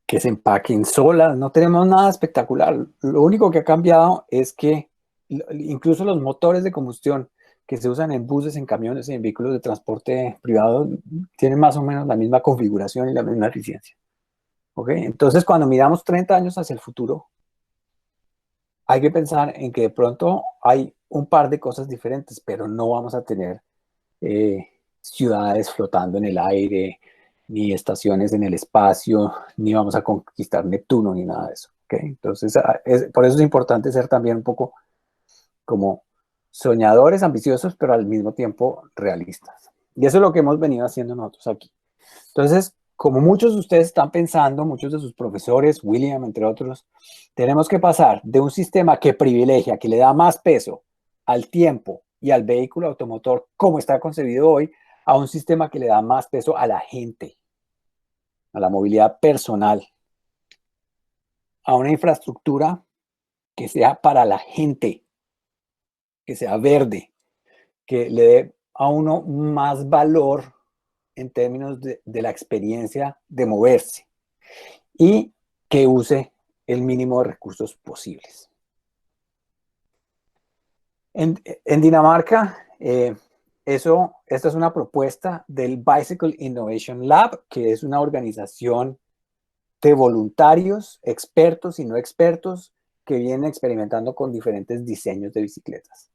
que se empaquen solas, no tenemos nada espectacular. Lo único que ha cambiado es que incluso los motores de combustión que se usan en buses, en camiones y en vehículos de transporte privado tienen más o menos la misma configuración y la misma eficiencia. ¿Ok? Entonces, cuando miramos 30 años hacia el futuro, hay que pensar en que de pronto hay un par de cosas diferentes, pero no vamos a tener ciudades flotando en el aire, ni estaciones en el espacio, ni vamos a conquistar Neptuno, ni nada de eso. ¿Okay? Entonces, por eso es importante ser también un poco como soñadores, ambiciosos, pero al mismo tiempo realistas. Y eso es lo que hemos venido haciendo nosotros aquí. Entonces, como muchos de ustedes están pensando, muchos de sus profesores, William, entre otros, tenemos que pasar de un sistema que privilegia, que le da más peso al tiempo y al vehículo automotor como está concebido hoy, a un sistema que le da más peso a la gente, a la movilidad personal, a una infraestructura que sea para la gente, que sea verde, que le dé a uno más valor en términos de la experiencia de moverse y que use el mínimo de recursos posibles. En Dinamarca, esta es una propuesta del Bicycle Innovation Lab, que es una organización de voluntarios, expertos y no expertos, que vienen experimentando con diferentes diseños de bicicletas.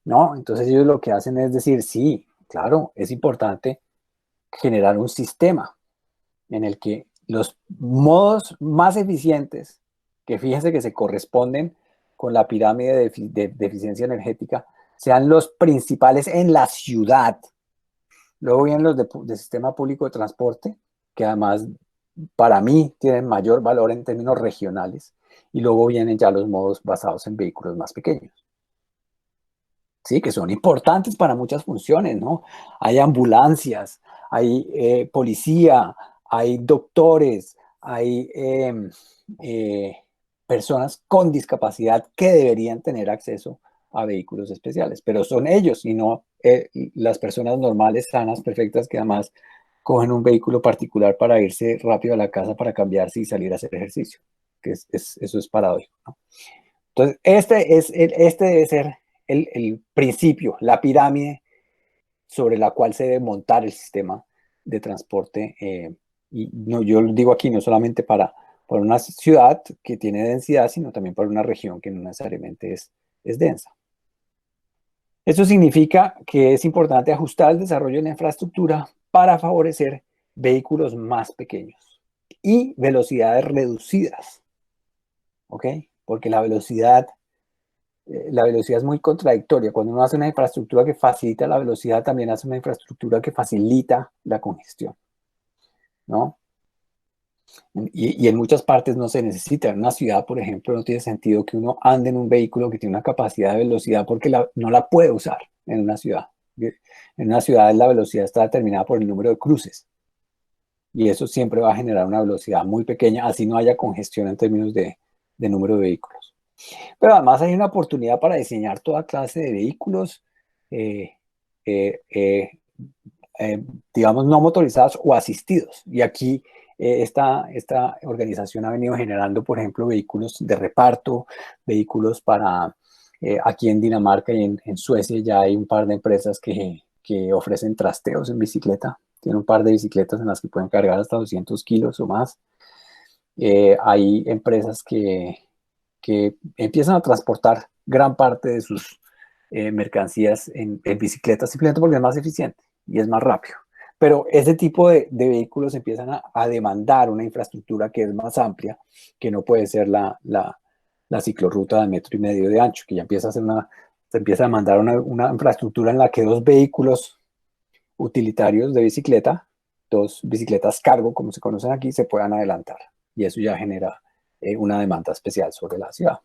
¿no? Entonces ellos lo que hacen es decir, sí, claro, es importante generar un sistema en el que los modos más eficientes, que fíjense que se corresponden con la pirámide de eficiencia energética, sean los principales en la ciudad. Luego vienen los de sistema público de transporte, que además para mí tienen mayor valor en términos regionales. Y luego vienen ya los modos basados en vehículos más pequeños. Sí, que son importantes para muchas funciones, ¿no? Hay ambulancias, hay policía, hay doctores, hay eh, personas con discapacidad que deberían tener acceso a vehículos especiales, pero son ellos y no las personas normales, sanas, perfectas, que además cogen un vehículo particular para irse rápido a la casa para cambiarse y salir a hacer ejercicio, que eso es paradójico, ¿no? Entonces, este debe ser el principio, la pirámide sobre la cual se debe montar el sistema de transporte. Y no, yo lo digo aquí no solamente para una ciudad que tiene densidad, sino también para una región que no necesariamente es densa. Eso significa que es importante ajustar el desarrollo de la infraestructura para favorecer vehículos más pequeños y velocidades reducidas, ¿ok? Porque la velocidad es muy contradictoria. Cuando uno hace una infraestructura que facilita la velocidad, también hace una infraestructura que facilita la congestión, ¿no? Y en muchas partes no se necesita. En una ciudad, por ejemplo, no tiene sentido que uno ande en un vehículo que tiene una capacidad de velocidad porque no la puede usar en una ciudad. En una ciudad la velocidad está determinada por el número de cruces y eso siempre va a generar una velocidad muy pequeña, así no haya congestión en términos de número de vehículos. Pero además hay una oportunidad para diseñar toda clase de vehículos, eh, eh, eh, eh, digamos, no motorizados o asistidos. Y aquí esta organización ha venido generando, por ejemplo, vehículos de reparto, vehículos para, aquí en Dinamarca y en Suecia ya hay un par de empresas que ofrecen trasteos en bicicleta. Tienen un par de bicicletas en las que pueden cargar hasta 200 kilos o más. Hay empresas que empiezan a transportar gran parte de sus mercancías en bicicletas simplemente porque es más eficiente y es más rápido. Pero ese tipo de vehículos empiezan a demandar una infraestructura que es más amplia, que no puede ser la ciclorruta de 1,5 metros de ancho, que ya empieza a ser se empieza a demandar una infraestructura en la que dos vehículos utilitarios de bicicleta, dos bicicletas cargo, como se conocen aquí, se puedan adelantar. Y eso ya genera una demanda especial sobre la ciudad.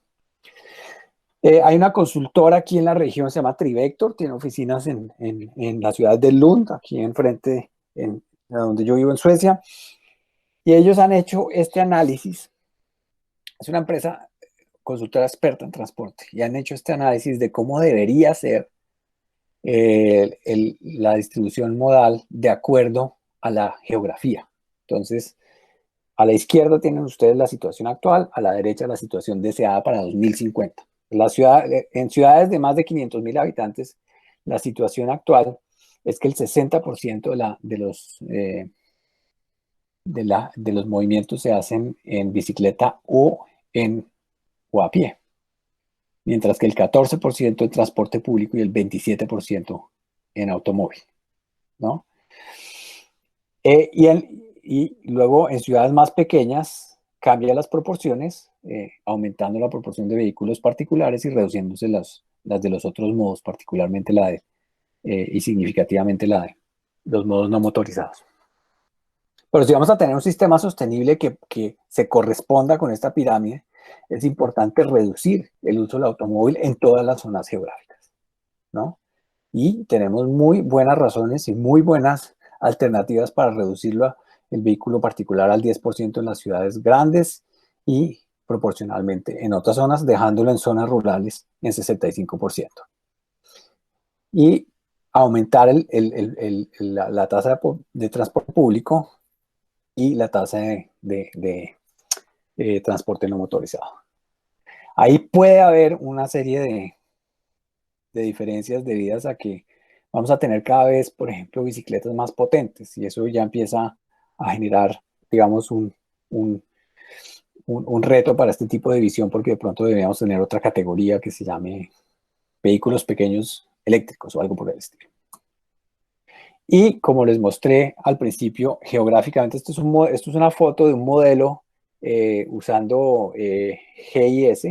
Hay una consultora aquí en la región, se llama Trivector, tiene oficinas en la ciudad de Lund, aquí enfrente, donde yo vivo en Suecia, y ellos han hecho este análisis. Es una empresa consultora experta en transporte, y han hecho este análisis de cómo debería ser la distribución modal de acuerdo a la geografía. Entonces, a la izquierda tienen ustedes la situación actual, a la derecha la situación deseada para 2050. En ciudades de más de 500.000 habitantes, la situación actual es que el 60% de los movimientos se hacen en bicicleta o a pie, mientras que el 14% en transporte público y el 27% en automóvil, ¿no? Y luego en ciudades más pequeñas cambia las proporciones, aumentando la proporción de vehículos particulares y reduciéndose las de los otros modos, particularmente y significativamente la de los modos no motorizados. Pero si vamos a tener un sistema sostenible que se corresponda con esta pirámide, es importante reducir el uso del automóvil en todas las zonas geográficas, ¿no? Y tenemos muy buenas razones y muy buenas alternativas para reducirlo el vehículo particular al 10% en las ciudades grandes y proporcionalmente en otras zonas, dejándolo en zonas rurales en 65%. Y aumentar la tasa de transporte público y la tasa de transporte no motorizado. Ahí puede haber una serie de diferencias debidas a que vamos a tener cada vez, por ejemplo, bicicletas más potentes y eso ya empieza a generar, digamos, un reto para este tipo de visión porque de pronto deberíamos tener otra categoría que se llame vehículos pequeños eléctricos o algo por el estilo. Y como les mostré al principio, geográficamente, esto es una foto de un modelo usando GIS,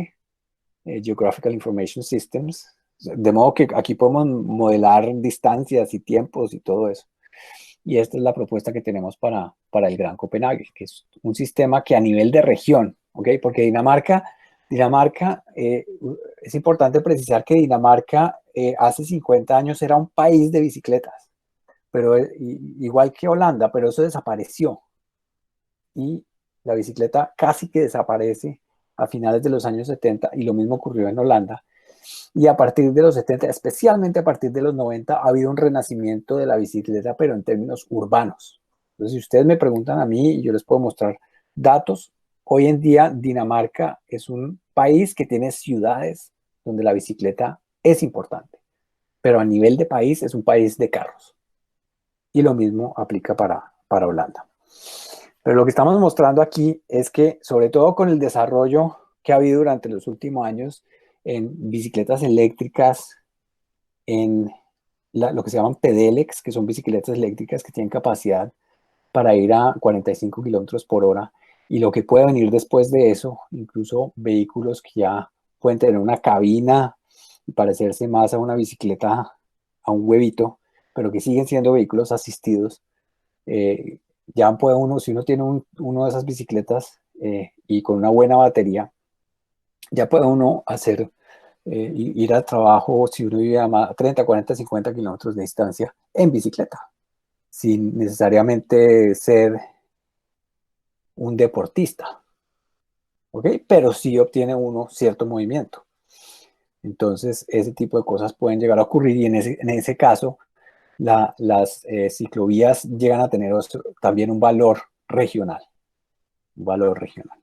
Geographical Information Systems, de modo que aquí podemos modelar distancias y tiempos y todo eso. Y esta es la propuesta que tenemos para el Gran Copenhague, que es un sistema que a nivel de región, ¿ok? Porque Dinamarca es importante precisar que Dinamarca hace 50 años era un país de bicicletas, pero igual que Holanda, pero eso desapareció. Y la bicicleta casi que desaparece a finales de los años 70 y lo mismo ocurrió en Holanda. Y a partir de los 70, especialmente a partir de los 90, ha habido un renacimiento de la bicicleta, pero en términos urbanos. Entonces, si ustedes me preguntan a mí, yo les puedo mostrar datos. Hoy en día, Dinamarca es un país que tiene ciudades donde la bicicleta es importante, pero a nivel de país es un país de carros. Y lo mismo aplica para Holanda. Pero lo que estamos mostrando aquí es que, sobre todo con el desarrollo que ha habido durante los últimos años en bicicletas eléctricas, en lo que se llaman pedelecs, que son bicicletas eléctricas que tienen capacidad para ir a 45 kilómetros por hora, y lo que puede venir después de eso, incluso vehículos que ya pueden tener una cabina y parecerse más a una bicicleta, a un huevito, pero que siguen siendo vehículos asistidos. Ya puede uno, si uno tiene uno de esas bicicletas y con una buena batería, ya puede uno hacer, ir al trabajo si uno vive a 30, 40, 50 kilómetros de distancia en bicicleta, sin necesariamente ser un deportista, ¿ok? Pero sí obtiene uno cierto movimiento. Entonces, ese tipo de cosas pueden llegar a ocurrir y en ese caso, las ciclovías llegan a tener también un valor regional, un valor regional.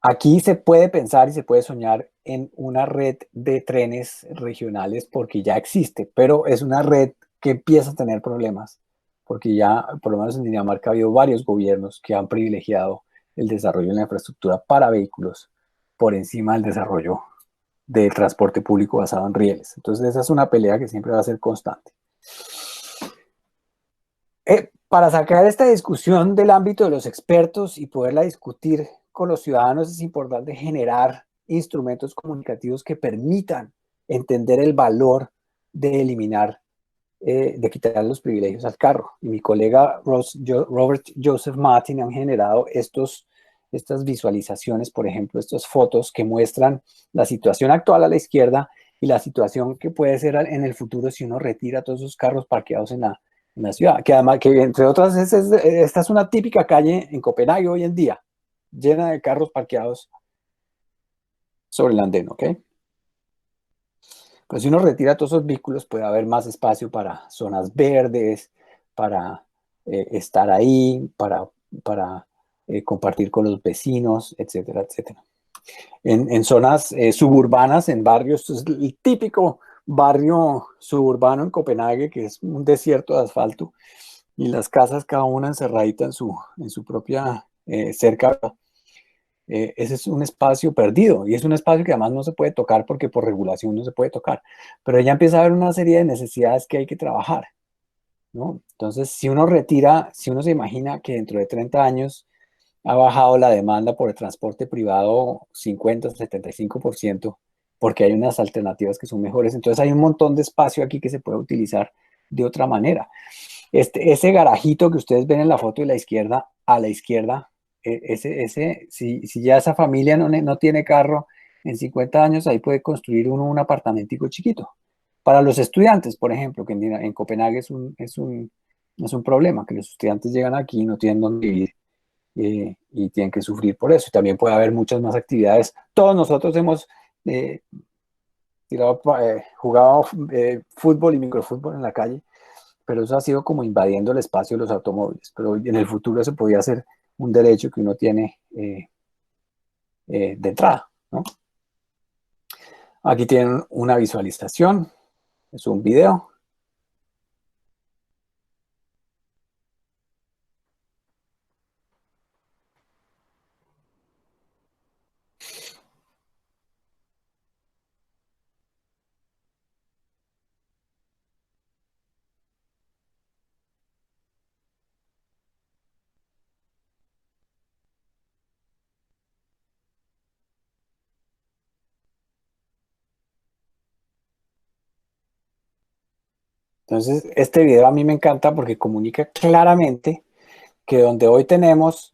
Aquí se puede pensar y se puede soñar en una red de trenes regionales porque ya existe, pero es una red que empieza a tener problemas, porque ya, por lo menos en Dinamarca, ha habido varios gobiernos que han privilegiado el desarrollo de la infraestructura para vehículos por encima del desarrollo de transporte público basado en rieles. Entonces, esa es una pelea que siempre va a ser constante. Para sacar esta discusión del ámbito de los expertos y poderla discutir con los ciudadanos es importante generar instrumentos comunicativos que permitan entender el valor de eliminar, de quitar los privilegios al carro. Y mi colega Robert Joseph Martin han generado estas visualizaciones, por ejemplo, estas fotos que muestran la situación actual a la izquierda y la situación que puede ser en el futuro si uno retira todos esos carros parqueados en la ciudad, que además, que entre otras, esta es una típica calle en Copenhague hoy en día, llena de carros parqueados sobre el andén, ¿ok? Pero si uno retira todos esos vehículos, puede haber más espacio para zonas verdes, para estar ahí, para compartir con los vecinos, etcétera, etcétera. En zonas suburbanas, en barrios, es el típico barrio suburbano en Copenhague, que es un desierto de asfalto, y las casas cada una encerradita en su propia cerca. Ese es un espacio perdido y es un espacio que además no se puede tocar porque por regulación no se puede tocar. Pero ya empieza a haber una serie de necesidades que hay que trabajar, ¿no? Entonces, si uno se imagina que dentro de 30 años ha bajado la demanda por el transporte privado 50-75%, porque hay unas alternativas que son mejores, entonces hay un montón de espacio aquí que se puede utilizar de otra manera. Ese garajito que ustedes ven en la foto de la izquierda, a la izquierda, si ya esa familia no tiene carro, en 50 años ahí puede construir uno un apartamentico chiquito. Para los estudiantes, por ejemplo, que en Copenhague es un problema, que los estudiantes llegan aquí y no tienen dónde vivir y tienen que sufrir por eso. Y también puede haber muchas más actividades. Todos nosotros hemos eh, jugado fútbol y microfútbol en la calle, pero eso ha sido como invadiendo el espacio de los automóviles. Pero en el futuro eso podría ser un derecho que uno tiene de entrada, ¿no? Aquí tienen una visualización, es un video. Entonces, este video a mí me encanta porque comunica claramente que donde hoy tenemos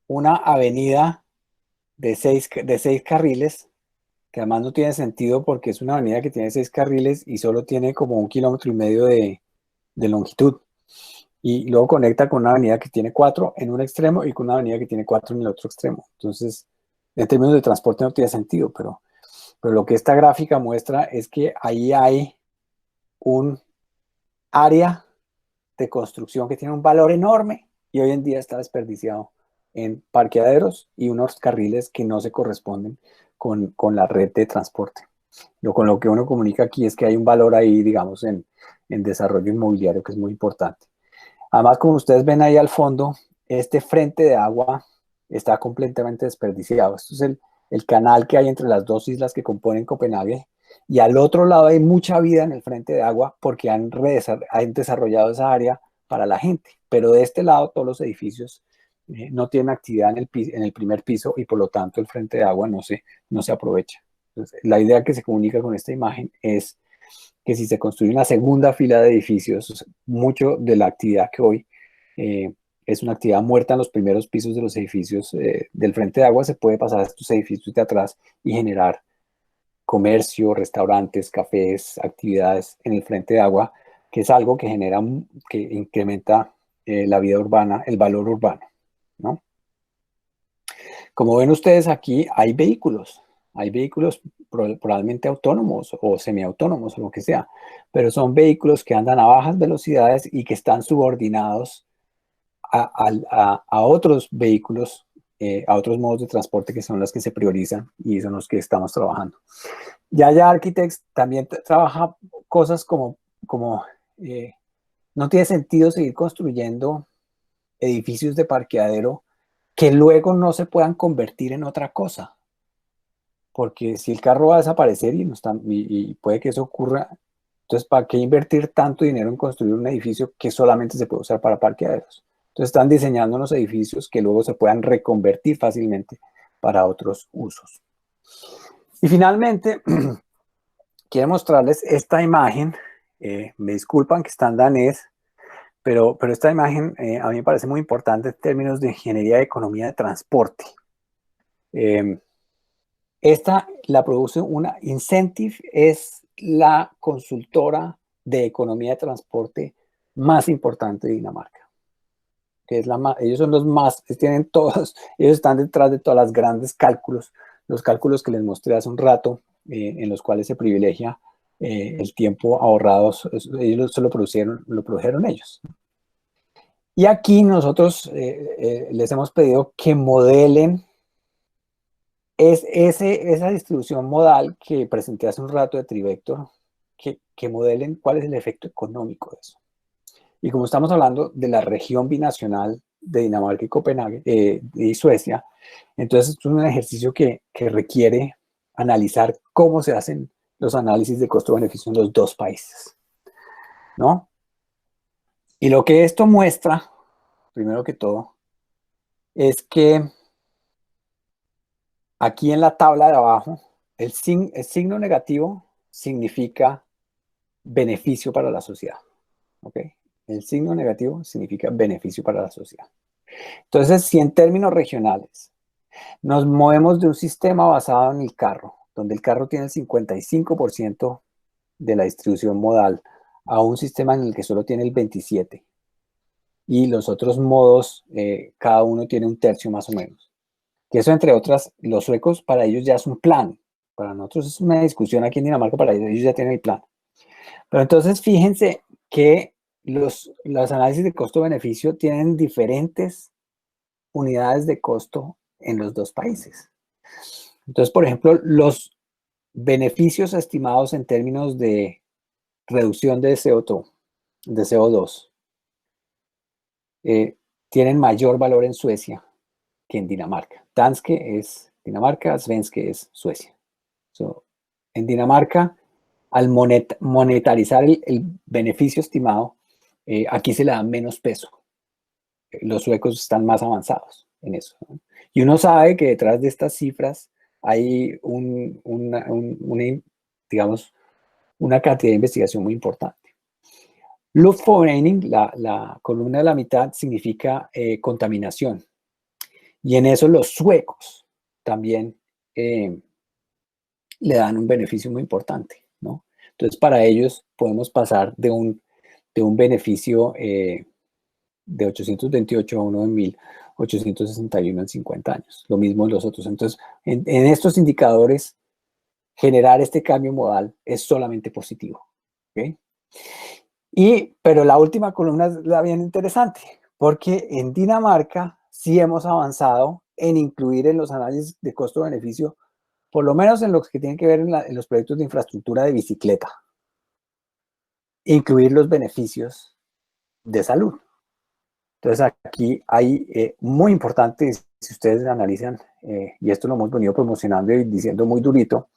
una avenida de seis carriles, que además no tiene sentido porque es una avenida que tiene 6 carriles y solo tiene como 1,5 kilómetros de longitud. Y luego conecta con una avenida que tiene 4 en un extremo y con una avenida que tiene 4 en el otro extremo. Entonces, en términos de transporte no tiene sentido, pero lo que esta gráfica muestra es que ahí hay un área de construcción que tiene un valor enorme y hoy en día está desperdiciado en parqueaderos y unos carriles que no se corresponden con la red de transporte. Con lo que uno comunica aquí es que hay un valor ahí, digamos, en desarrollo inmobiliario que es muy importante. Además, como ustedes ven ahí al fondo, este frente de agua está completamente desperdiciado. Esto es el canal que hay entre las dos islas que componen Copenhague. Y al otro lado hay mucha vida en el frente de agua porque han desarrollado esa área para la gente. Pero de este lado todos los edificios no tienen actividad en el primer piso y por lo tanto el frente de agua no se aprovecha. Entonces, la idea que se comunica con esta imagen es que si se construye una segunda fila de edificios, mucho de la actividad que hoy es una actividad muerta en los primeros pisos de los edificios del frente de agua, se puede pasar a estos edificios de atrás y generar comercio, restaurantes, cafés, actividades en el frente de agua, que es algo que genera, que incrementa la vida urbana, el valor urbano, ¿no? Como ven ustedes aquí, hay vehículos probablemente autónomos o semiautónomos o lo que sea, pero son vehículos que andan a bajas velocidades y que están subordinados a otros vehículos, a otros modos de transporte que son los que se priorizan y son los que estamos trabajando. Ya Architects también trabaja cosas como no tiene sentido seguir construyendo edificios de parqueadero que luego no se puedan convertir en otra cosa. Porque si el carro va a desaparecer y puede que eso ocurra, entonces ¿para qué invertir tanto dinero en construir un edificio que solamente se puede usar para parqueaderos? Entonces están diseñando unos edificios que luego se puedan reconvertir fácilmente para otros usos. Y finalmente, quiero mostrarles esta imagen. Me disculpan que está en danés, pero esta imagen a mí me parece muy importante en términos de ingeniería de economía de transporte. Esta la produce una Incentive, es la consultora de economía de transporte más importante de Dinamarca. Que es ellos son los más, tienen todos, ellos están detrás de todas las grandes cálculos, los cálculos que les mostré hace un rato, en los cuales se privilegia el tiempo ahorrado, ellos lo produjeron ellos. Y aquí nosotros les hemos pedido que modelen esa distribución modal que presenté hace un rato de Trivector, que modelen cuál es el efecto económico de eso. Y como estamos hablando de la región binacional de Dinamarca y Copenhague y Suecia, entonces es un ejercicio que requiere analizar cómo se hacen los análisis de costo-beneficio en los dos países, ¿no? Y lo que esto muestra, primero que todo, es que aquí en la tabla de abajo, el signo negativo significa beneficio para la sociedad. ¿Ok? El signo negativo significa beneficio para la sociedad. Entonces, si en términos regionales nos movemos de un sistema basado en el carro, donde el carro tiene el 55% de la distribución modal, a un sistema en el que solo tiene el 27%, y los otros modos, cada uno tiene un tercio más o menos. Que eso, entre otras, los suecos, para ellos ya es un plan. Para nosotros es una discusión aquí en Dinamarca, para ellos ya tienen el plan. Pero entonces fíjense que los análisis de costo-beneficio tienen diferentes unidades de costo en los dos países. Entonces, por ejemplo, los beneficios estimados en términos de reducción de CO2 tienen mayor valor en Suecia que en Dinamarca. Danske es Dinamarca, Svenske es Suecia. En Dinamarca, al monetarizar el beneficio estimado, aquí se le da menos peso. Los suecos están más avanzados en eso, ¿no? Y uno sabe que detrás de estas cifras hay digamos, una cantidad de investigación muy importante. Luftvereinigung, la columna de la mitad, significa contaminación. Y en eso los suecos también le dan un beneficio muy importante, ¿no? Entonces, para ellos podemos pasar de un beneficio de 828 a uno de 1861 en 50 años. Lo mismo en los otros. Entonces, en estos indicadores, generar este cambio modal es solamente positivo. ¿Okay? Pero la última columna es la bien interesante, porque en Dinamarca sí hemos avanzado en incluir en los análisis de costo-beneficio, por lo menos en lo que tiene que ver en los proyectos de infraestructura de bicicleta, incluir los beneficios de salud. Entonces aquí hay muy importante, si ustedes analizan, y esto lo hemos venido promocionando y diciendo muy durito,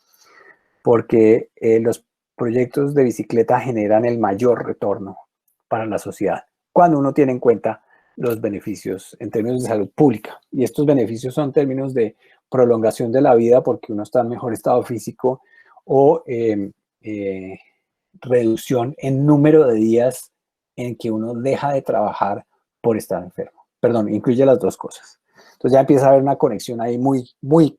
porque los proyectos de bicicleta generan el mayor retorno para la sociedad, cuando uno tiene en cuenta los beneficios en términos de salud pública. Y estos beneficios son términos de prolongación de la vida porque uno está en mejor estado físico o reducción en número de días en que uno deja de trabajar por estar enfermo. Perdón, incluye las dos cosas. Entonces ya empieza a haber una conexión ahí muy, muy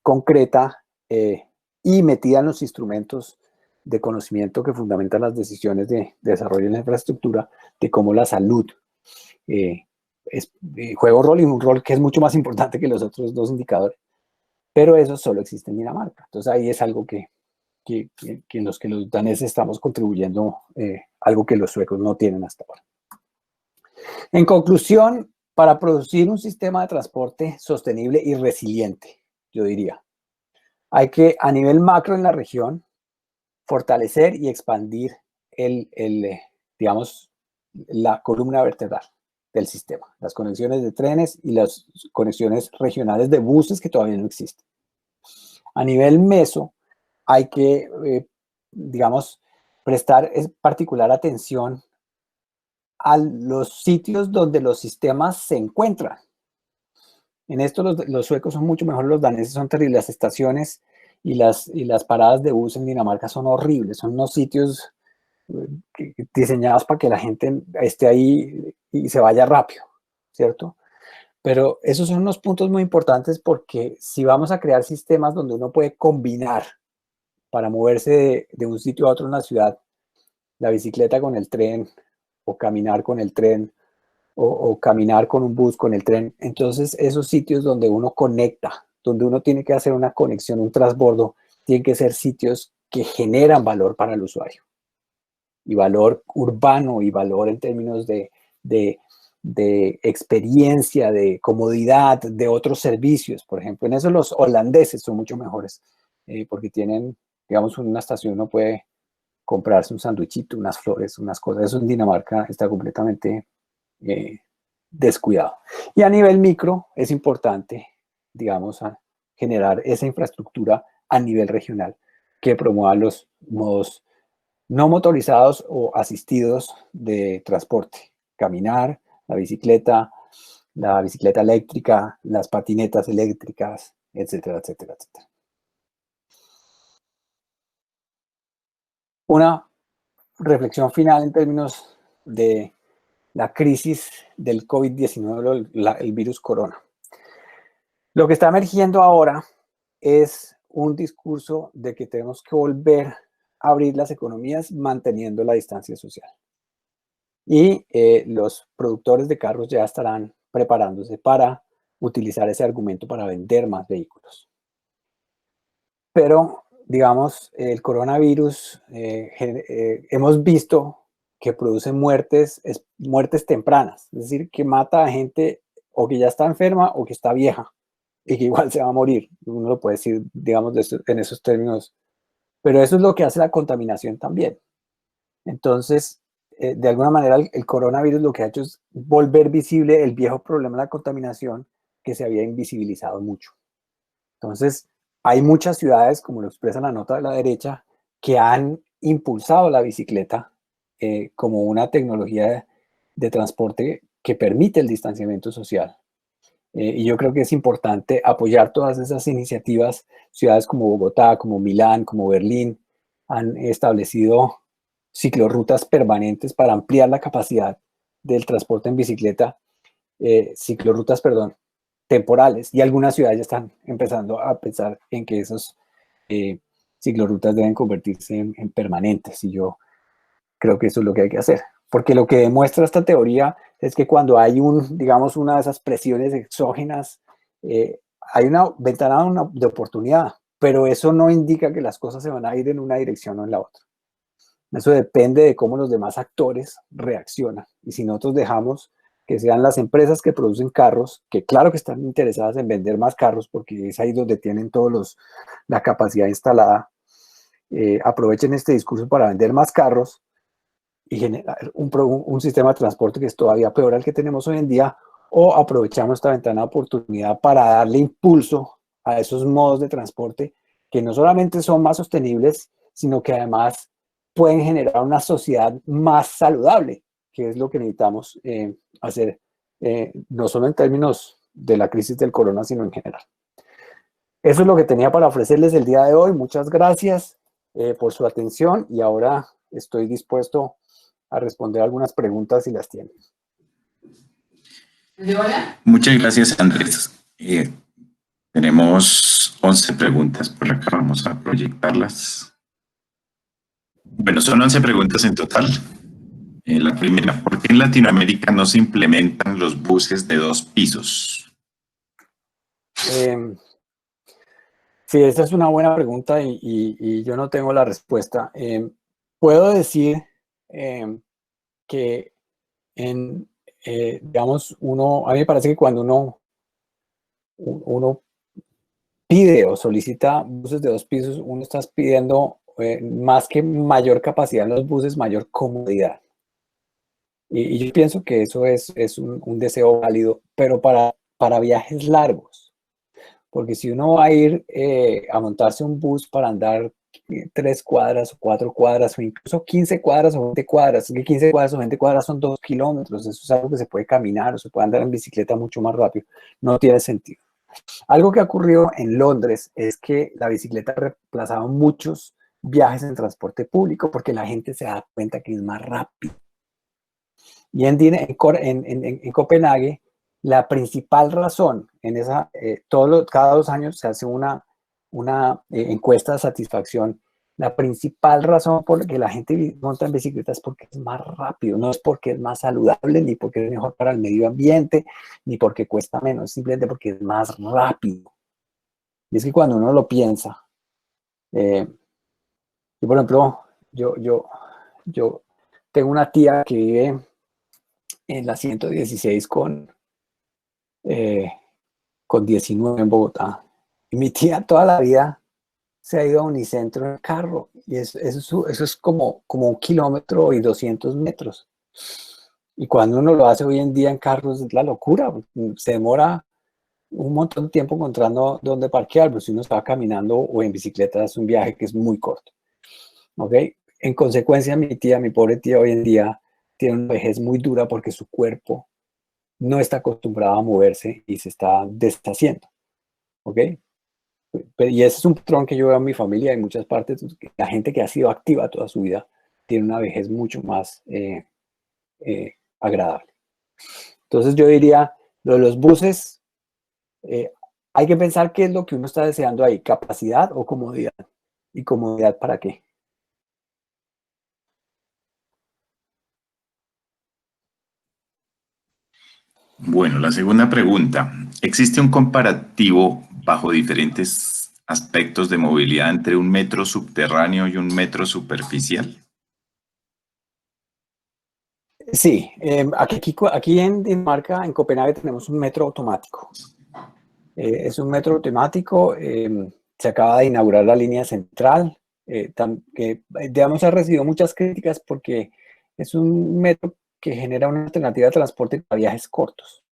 concreta y metida en los instrumentos de conocimiento que fundamentan las decisiones de desarrollo de la infraestructura, de cómo la salud juega un rol, y un rol que es mucho más importante que los otros dos indicadores. Pero eso solo existe en Dinamarca. Entonces ahí es algo que en los que los daneses estamos contribuyendo, algo que los suecos no tienen hasta ahora. En conclusión, para producir un sistema de transporte sostenible y resiliente, yo diría, hay que, a nivel macro en la región, fortalecer y expandir digamos, la columna vertebral del sistema, las conexiones de trenes y las conexiones regionales de buses que todavía no existen. A nivel meso, hay que, digamos, prestar particular atención a los sitios donde los sistemas se encuentran. En esto los suecos son mucho mejor, los daneses son terribles. Las estaciones y las paradas de bus en Dinamarca son horribles, son unos sitios diseñados para que la gente esté ahí y se vaya rápido, ¿cierto? Pero esos son unos puntos muy importantes, porque si vamos a crear sistemas donde uno puede combinar para moverse de un sitio a otro en la ciudad, la bicicleta con el tren, o caminar con el tren, o caminar con un bus, con el tren. Entonces, esos sitios donde uno conecta, donde uno tiene que hacer una conexión, un transbordo, tienen que ser sitios que generan valor para el usuario. Y valor urbano, y valor en términos de experiencia, de comodidad, de otros servicios. Por ejemplo, en eso los holandeses son mucho mejores, porque tienen, digamos, una estación, uno puede comprarse un sanduichito, unas flores, unas cosas. Eso en Dinamarca está completamente descuidado. Y a nivel micro es importante, digamos, generar esa infraestructura a nivel regional que promueva los modos no motorizados o asistidos de transporte: caminar, la bicicleta eléctrica, las patinetas eléctricas, etcétera, etcétera, etcétera. Una reflexión final en términos de la crisis del COVID-19, el virus corona. Lo que está emergiendo ahora es un discurso de que tenemos que volver a abrir las economías manteniendo la distancia social. Y los productores de carros ya estarán preparándose para utilizar ese argumento para vender más vehículos. Pero, digamos, el coronavirus, hemos visto que produce muertes tempranas, es decir, que mata a gente o que ya está enferma o que está vieja y que igual se va a morir. Uno lo puede decir, digamos, en esos términos. Pero eso es lo que hace la contaminación también. Entonces, de alguna manera, el coronavirus lo que ha hecho es volver visible el viejo problema de la contaminación, que se había invisibilizado mucho. Entonces, hay muchas ciudades, como lo expresa la nota de la derecha, que han impulsado la bicicleta como una tecnología de transporte que permite el distanciamiento social. Y yo creo que es importante apoyar todas esas iniciativas. Ciudades como Bogotá, como Milán, como Berlín han establecido ciclorrutas permanentes para ampliar la capacidad del transporte en bicicleta, ciclorrutas, perdón, temporales, y algunas ciudades ya están empezando a pensar en que esos ciclorrutas deben convertirse en permanentes, y yo creo que eso es lo que hay que hacer, porque lo que demuestra esta teoría es que cuando hay digamos, una de esas presiones exógenas, hay una ventana de oportunidad, pero eso no indica que las cosas se van a ir en una dirección o en la otra. Eso depende de cómo los demás actores reaccionan. Y si nosotros dejamos que sean las empresas que producen carros, que claro que están interesadas en vender más carros, porque es ahí donde tienen la capacidad instalada, aprovechen este discurso para vender más carros y generar un sistema de transporte que es todavía peor al que tenemos hoy en día, o aprovechamos esta ventana de oportunidad para darle impulso a esos modos de transporte que no solamente son más sostenibles, sino que además pueden generar una sociedad más saludable, que es lo que necesitamos hacer, no solo en términos de la crisis del corona, sino en general. Eso es lo que tenía para ofrecerles el día de hoy. Muchas gracias por su atención y ahora estoy dispuesto a responder algunas preguntas si las tienen. Muchas gracias, Andrés. Tenemos 11 preguntas por acá, vamos a proyectarlas. Bueno, son 11 preguntas en total. La primera, ¿por qué en Latinoamérica no se implementan los buses de 2 pisos? Sí, esa es una buena pregunta y yo no tengo la respuesta. Puedo decir que digamos, a mí me parece que cuando uno pide o solicita buses de 2 pisos, uno está pidiendo más que mayor capacidad en los buses, mayor comodidad. Y yo pienso que eso es un deseo válido, pero para viajes largos. Porque si uno va a ir a montarse un bus para andar 3 cuadras o 4 cuadras o incluso 15 cuadras o 20 cuadras, que 15 cuadras o 20 cuadras son 2 kilómetros, eso es algo que se puede caminar o se puede andar en bicicleta mucho más rápido, no tiene sentido. Algo que ha ocurrido en Londres es que la bicicleta ha reemplazado muchos viajes en transporte público porque la gente se da cuenta que es más rápido. Y en Copenhague, la principal razón cada 2 años se hace una encuesta de satisfacción. La principal razón por la que la gente monta en bicicleta es porque es más rápido, no es porque es más saludable, ni porque es mejor para el medio ambiente, ni porque cuesta menos, simplemente porque es más rápido. Y es que cuando uno lo piensa, yo por ejemplo, yo tengo una tía que vive en la 116 con 19 en Bogotá. Y mi tía toda la vida se ha ido a Unicentro en carro. Y eso es como 1 kilómetro y 200 metros. Y cuando uno lo hace hoy en día en carros es la locura. Se demora un montón de tiempo encontrando dónde parquear. Pero si uno está caminando o en bicicleta es un viaje que es muy corto. ¿Ok? En consecuencia, mi pobre tía hoy en día tiene una vejez muy dura porque su cuerpo no está acostumbrado a moverse y se está deshaciendo. ¿Ok? Y ese es un patrón que yo veo en mi familia en muchas partes. La gente que ha sido activa toda su vida tiene una vejez mucho más agradable. Entonces yo diría, lo de los buses, hay que pensar qué es lo que uno está deseando ahí, capacidad o comodidad. ¿Y comodidad para qué? Bueno, la segunda pregunta. ¿Existe un comparativo bajo diferentes aspectos de movilidad entre un metro subterráneo y un metro superficial? Sí, aquí en Dinamarca, en Copenhague, tenemos un metro automático. Es un metro automático, se acaba de inaugurar la línea central, que digamos ha recibido muchas críticas porque es un metro que genera una alternativa de transporte para viajes cortos,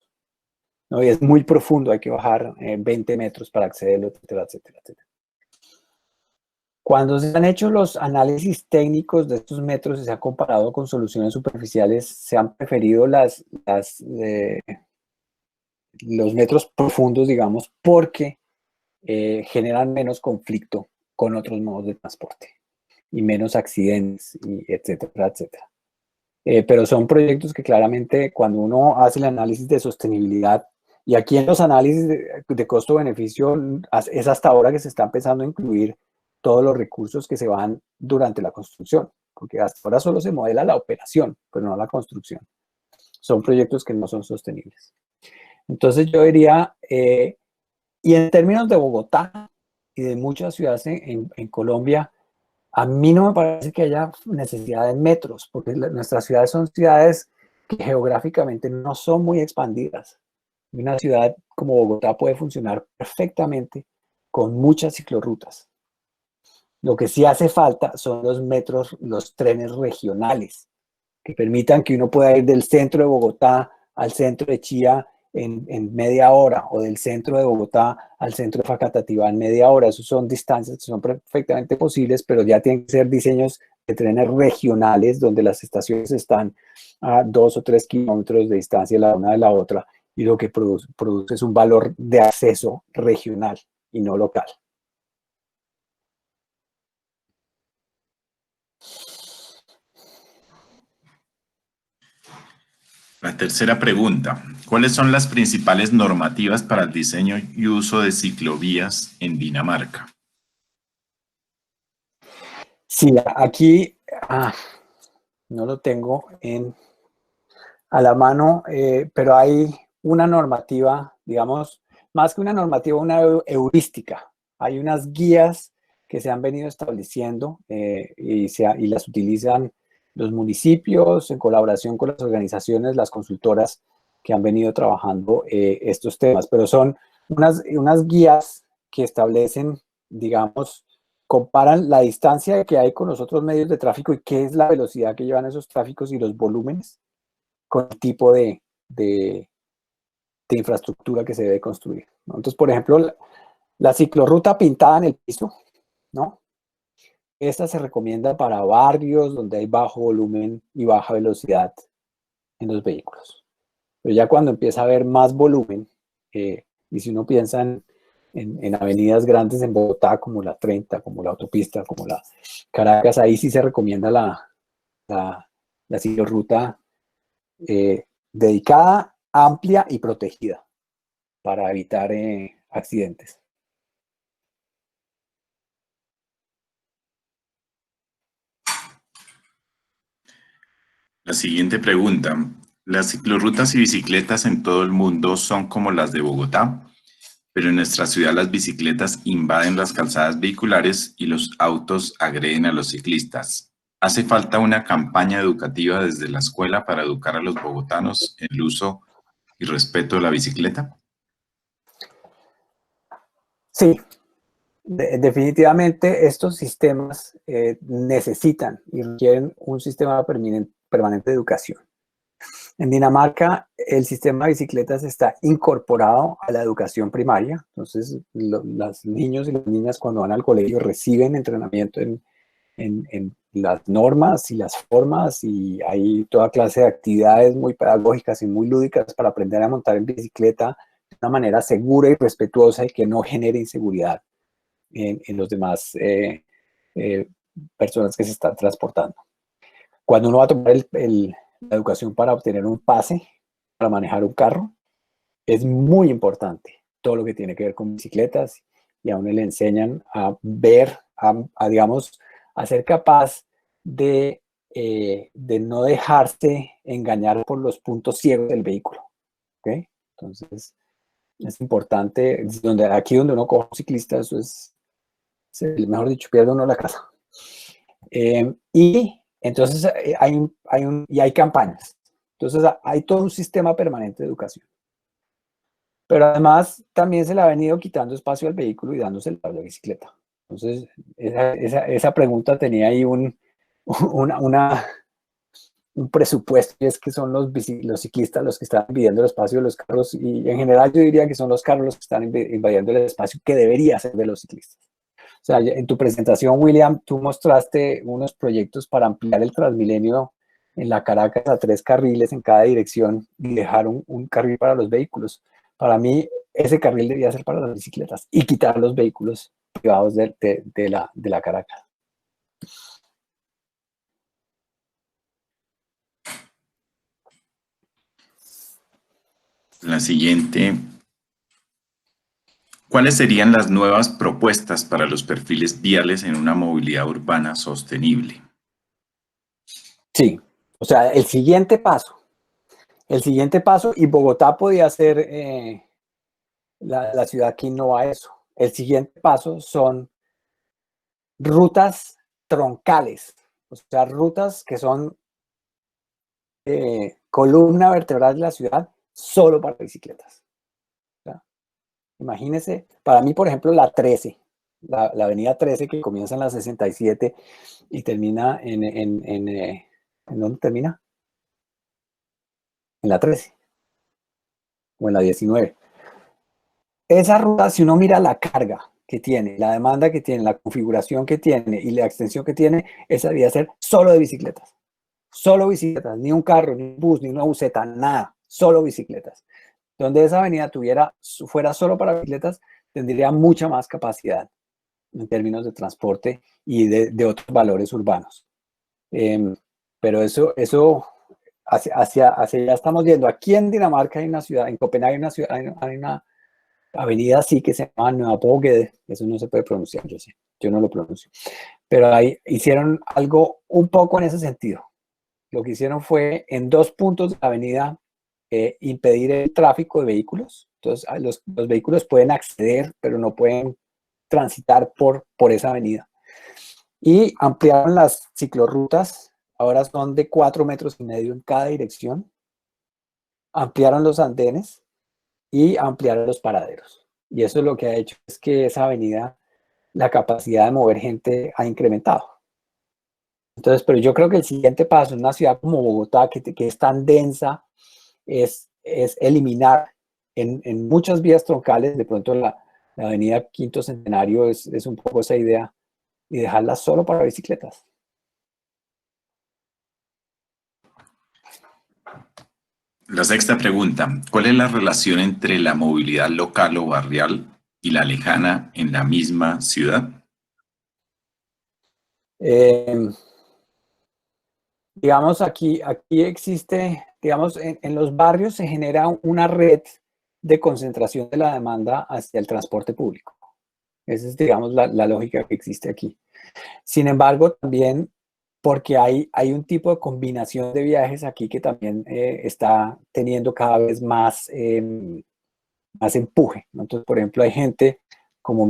¿no? Y es muy profundo, hay que bajar 20 metros para accederlo, etcétera, etcétera, etcétera. Cuando se han hecho los análisis técnicos de estos metros y se ha comparado con soluciones superficiales, se han preferido los metros profundos, digamos, porque generan menos conflicto con otros modos de transporte. y menos accidentes, y etcétera, etcétera. Pero son proyectos que claramente cuando uno hace el análisis de sostenibilidad, y aquí en los análisis de costo-beneficio es hasta ahora que se está empezando a incluir todos los recursos que se van durante la construcción, porque hasta ahora solo se modela la operación, pero no la construcción. Son proyectos que no son sostenibles. Entonces yo diría, y en términos de Bogotá y de muchas ciudades en Colombia, a mí no me parece que haya necesidad de metros, porque nuestras ciudades son ciudades que geográficamente no son muy expandidas. Una ciudad como Bogotá puede funcionar perfectamente con muchas ciclorrutas. Lo que sí hace falta son los metros, los trenes regionales, que permitan que uno pueda ir del centro de Bogotá al centro de Chía en media hora, o del centro de Bogotá al centro de Facatativá en media hora. Esas son distancias que son perfectamente posibles, pero ya tienen que ser diseños de trenes regionales donde las estaciones están a 2 o 3 kilómetros de distancia la una de la otra, y lo que produce es un valor de acceso regional y no local. La tercera pregunta, ¿cuáles son las principales normativas para el diseño y uso de ciclovías en Dinamarca? Sí, aquí no lo tengo a la mano, pero hay una normativa, digamos, más que una normativa, una heurística. Hay unas guías que se han venido estableciendo y las utilizan los municipios en colaboración con las organizaciones, las consultoras que han venido trabajando estos temas, pero son unas guías que establecen, digamos, comparan la distancia que hay con los otros medios de tráfico y qué es la velocidad que llevan esos tráficos y los volúmenes con el tipo de infraestructura que se debe construir, ¿no? Entonces, por ejemplo, la ciclorruta pintada en el piso, ¿no? Esta se recomienda para barrios donde hay bajo volumen y baja velocidad en los vehículos. Pero ya cuando empieza a haber más volumen, y si uno piensa en avenidas grandes en Bogotá, como la 30, como la autopista, como la Caracas, ahí sí se recomienda la ciclorruta dedicada, amplia y protegida para evitar accidentes. La siguiente pregunta, ¿las ciclorrutas y bicicletas en todo el mundo son como las de Bogotá? Pero en nuestra ciudad las bicicletas invaden las calzadas vehiculares y los autos agreden a los ciclistas. ¿Hace falta una campaña educativa desde la escuela para educar a los bogotanos en el uso y respeto de la bicicleta? Sí, definitivamente estos sistemas necesitan y requieren un sistema permanente de educación. En Dinamarca, el sistema de bicicletas está incorporado a la educación primaria. Entonces, los niños y las niñas cuando van al colegio reciben entrenamiento en las normas y las formas, y hay toda clase de actividades muy pedagógicas y muy lúdicas para aprender a montar en bicicleta de una manera segura y respetuosa y que no genere inseguridad en los demás personas que se están transportando. Cuando uno va a tomar la educación para obtener un pase para manejar un carro, es muy importante todo lo que tiene que ver con bicicletas, y a uno le enseñan a ver, digamos, a ser capaz de no dejarse engañar por los puntos ciegos del vehículo. ¿Okay? Entonces, es importante, aquí donde uno coge un ciclista, eso es, mejor dicho, pierde uno la casa. Y entonces hay campañas. Entonces hay todo un sistema permanente de educación. Pero además también se le ha venido quitando espacio al vehículo y dándose la bicicleta. Entonces esa pregunta tenía ahí un presupuesto, y es que son los ciclistas los que están invadiendo el espacio de los carros, y en general yo diría que son los carros los que están invadiendo el espacio que debería ser de los ciclistas. O sea, en tu presentación, William, tú mostraste unos proyectos para ampliar el Transmilenio en la Caracas a 3 carriles en cada dirección y dejar un carril para los vehículos. Para mí, ese carril debía ser para las bicicletas y quitar los vehículos privados de la Caracas. La siguiente, ¿cuáles serían las nuevas propuestas para los perfiles viales en una movilidad urbana sostenible? Sí, o sea, el siguiente paso, y Bogotá podía ser la ciudad que innova eso. El siguiente paso son rutas troncales, o sea, rutas que son columna vertebral de la ciudad solo para bicicletas. O sea, imagínense, para mí, por ejemplo, la 13, la avenida 13 que comienza en la 67 y termina ¿en dónde termina? En la 13 o en la 19. Esa ruta, si uno mira la carga que tiene, la demanda que tiene, la configuración que tiene y la extensión que tiene, esa debería ser solo de bicicletas. Solo bicicletas, ni un carro, ni un bus, ni una buseta, nada, solo bicicletas. Donde esa avenida fuera solo para bicicletas, tendría mucha más capacidad en términos de transporte y de otros valores urbanos. Pero eso hacia allá estamos yendo. Aquí en Dinamarca hay una ciudad, en Copenhague hay una ciudad, hay una avenida así que se llama Nueva Bogede, eso no se puede pronunciar, yo sé, yo no lo pronuncio, pero ahí hicieron algo un poco en ese sentido. Lo que hicieron fue en dos puntos de la avenida impedir el tráfico de vehículos. Entonces los vehículos pueden acceder, pero no pueden transitar por esa avenida. Y ampliaron las ciclorrutas, ahora son de 4,5 metros en cada dirección. Ampliaron los andenes y ampliaron los paraderos. Y eso lo que ha hecho es que esa avenida, la capacidad de mover gente ha incrementado. Entonces, pero yo creo que el siguiente paso en una ciudad como Bogotá, que es tan densa, es eliminar en muchas vías troncales, de pronto la avenida Quinto Centenario es un poco esa idea, y dejarla solo para bicicletas. La sexta pregunta, ¿cuál es la relación entre la movilidad local o barrial y la lejana en la misma ciudad? Eh, digamos, aquí existe, digamos, en los barrios se genera una red de concentración de la demanda hacia el transporte público. Esa es, digamos, la lógica que existe aquí. Sin embargo, también porque hay un tipo de combinación de viajes aquí que también está teniendo cada vez más empuje, ¿no? Entonces, por ejemplo, hay gente como eh,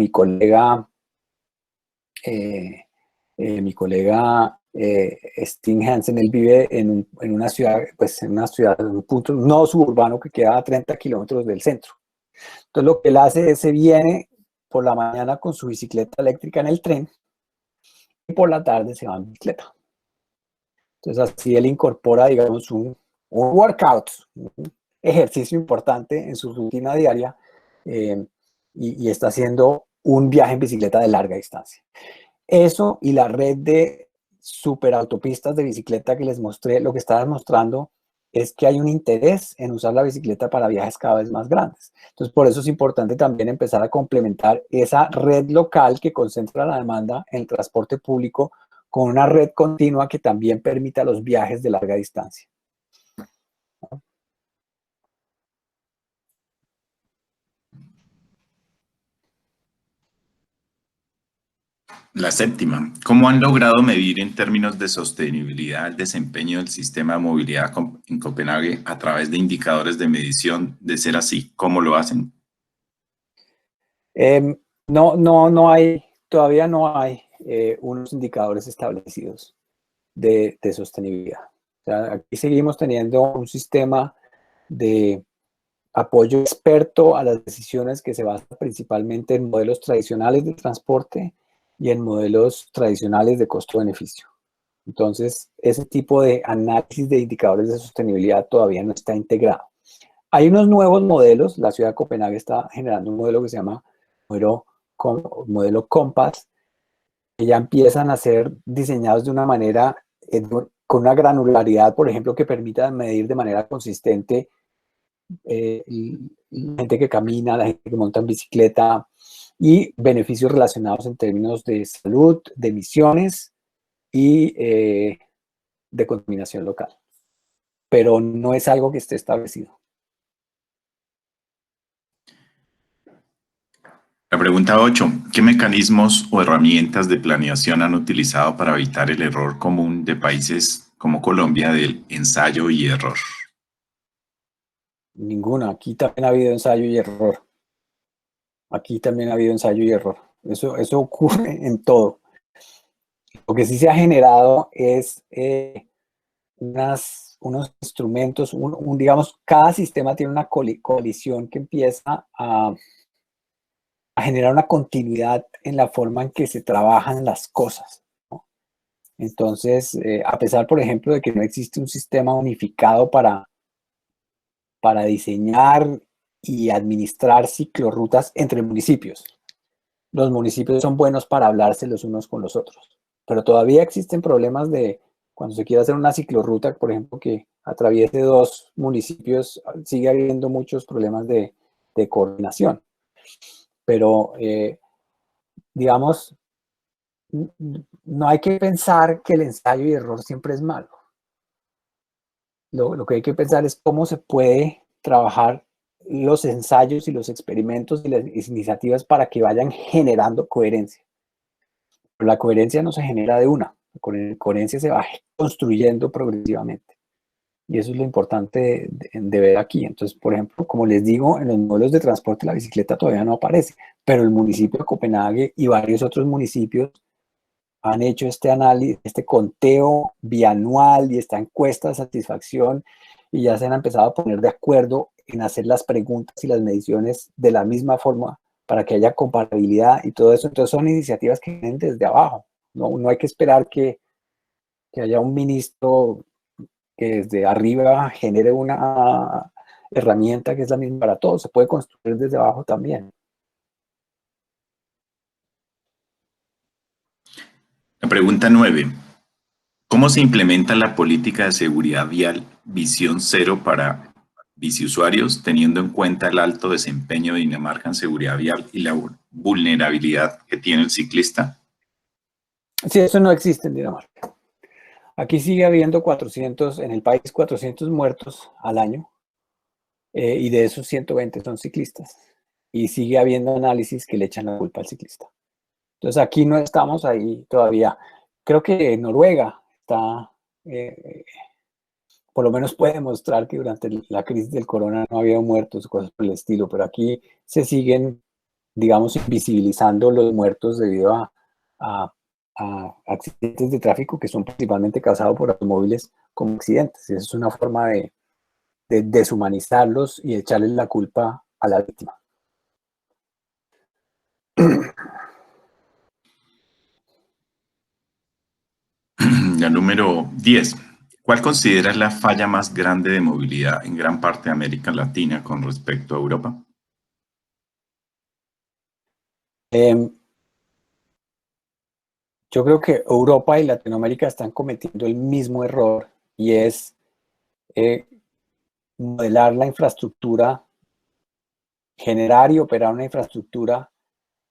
mi colega Sting Hansen, él vive en una ciudad, pues en un punto no suburbano que queda a 30 kilómetros del centro. Entonces, lo que él hace es se viene por la mañana con su bicicleta eléctrica en el tren y por la tarde se va en bicicleta. Entonces, así él incorpora, digamos, un workout, un ejercicio importante en su rutina diaria y está haciendo un viaje en bicicleta de larga distancia. Eso y la red de superautopistas de bicicleta que les mostré, lo que estaba mostrando es que hay un interés en usar la bicicleta para viajes cada vez más grandes. Entonces, por eso es importante también empezar a complementar esa red local que concentra la demanda en el transporte público con una red continua que también permita los viajes de larga distancia. La séptima, ¿cómo han logrado medir en términos de sostenibilidad el desempeño del sistema de movilidad en Copenhague a través de indicadores de medición? De ser así, ¿cómo lo hacen? No hay, todavía no hay unos indicadores establecidos de sostenibilidad. O sea, aquí seguimos teniendo un sistema de apoyo experto a las decisiones que se basa principalmente en modelos tradicionales de transporte y en modelos tradicionales de costo-beneficio. Entonces, ese tipo de análisis de indicadores de sostenibilidad todavía no está integrado. Hay unos nuevos modelos, la ciudad de Copenhague está generando un modelo que se llama modelo Compass, que ya empiezan a ser diseñados de una manera, con una granularidad, por ejemplo, que permita medir de manera consistente la gente que camina, la gente que monta en bicicleta y beneficios relacionados en términos de salud, de emisiones y de contaminación local. Pero no es algo que esté establecido. La pregunta 8: ¿Qué mecanismos o herramientas de planeación han utilizado para evitar el error común de países como Colombia del ensayo y error? Ninguna. Aquí también ha habido ensayo y error. Aquí también ha habido ensayo y error. Eso ocurre en todo. Lo que sí se ha generado es unos instrumentos, digamos, cada sistema tiene una colisión que empieza a generar una continuidad en la forma en que se trabajan las cosas, ¿no? Entonces, a pesar, por ejemplo, de que no existe un sistema unificado para diseñar y administrar ciclorrutas entre municipios, los municipios son buenos para hablarse los unos con los otros, pero todavía existen problemas de cuando se quiere hacer una ciclorruta, por ejemplo, que atraviese dos municipios, sigue habiendo muchos problemas de coordinación. Pero, digamos, no hay que pensar que el ensayo y error siempre es malo. Lo que hay que pensar es cómo se puede trabajar los ensayos y los experimentos y las iniciativas para que vayan generando coherencia. Pero la coherencia no se genera de una, la coherencia se va construyendo progresivamente. Y eso es lo importante de ver aquí. Entonces, por ejemplo, como les digo, en los modelos de transporte la bicicleta todavía no aparece, pero el municipio de Copenhague y varios otros municipios han hecho este análisis, este conteo bianual y esta encuesta de satisfacción y ya se han empezado a poner de acuerdo en hacer las preguntas y las mediciones de la misma forma para que haya comparabilidad y todo eso. Entonces son iniciativas que vienen desde abajo. No hay que esperar que haya un ministro que desde arriba genere una herramienta que es la misma para todos. Se puede construir desde abajo también. La pregunta 9: ¿Cómo se implementa la política de seguridad vial Visión Cero para biciusuarios, teniendo en cuenta el alto desempeño de Dinamarca en seguridad vial y la vulnerabilidad que tiene el ciclista? Sí, eso no existe en Dinamarca. Aquí sigue habiendo 400, en el país 400 muertos al año, y de esos 120 son ciclistas. Y sigue habiendo análisis que le echan la culpa al ciclista. Entonces aquí no estamos ahí todavía. Creo que Noruega está, eh, por lo menos puede demostrar que durante la crisis del corona no había muertos o cosas por el estilo, pero aquí se siguen, digamos, invisibilizando los muertos debido a, a accidentes de tráfico que son principalmente causados por automóviles como accidentes. Y eso es una forma de deshumanizarlos y echarles la culpa a la víctima. La número 10: ¿Cuál consideras la falla más grande de movilidad en gran parte de América Latina con respecto a Europa? Eh, yo creo que Europa y Latinoamérica están cometiendo el mismo error y es eh, modelar la infraestructura, generar y operar una infraestructura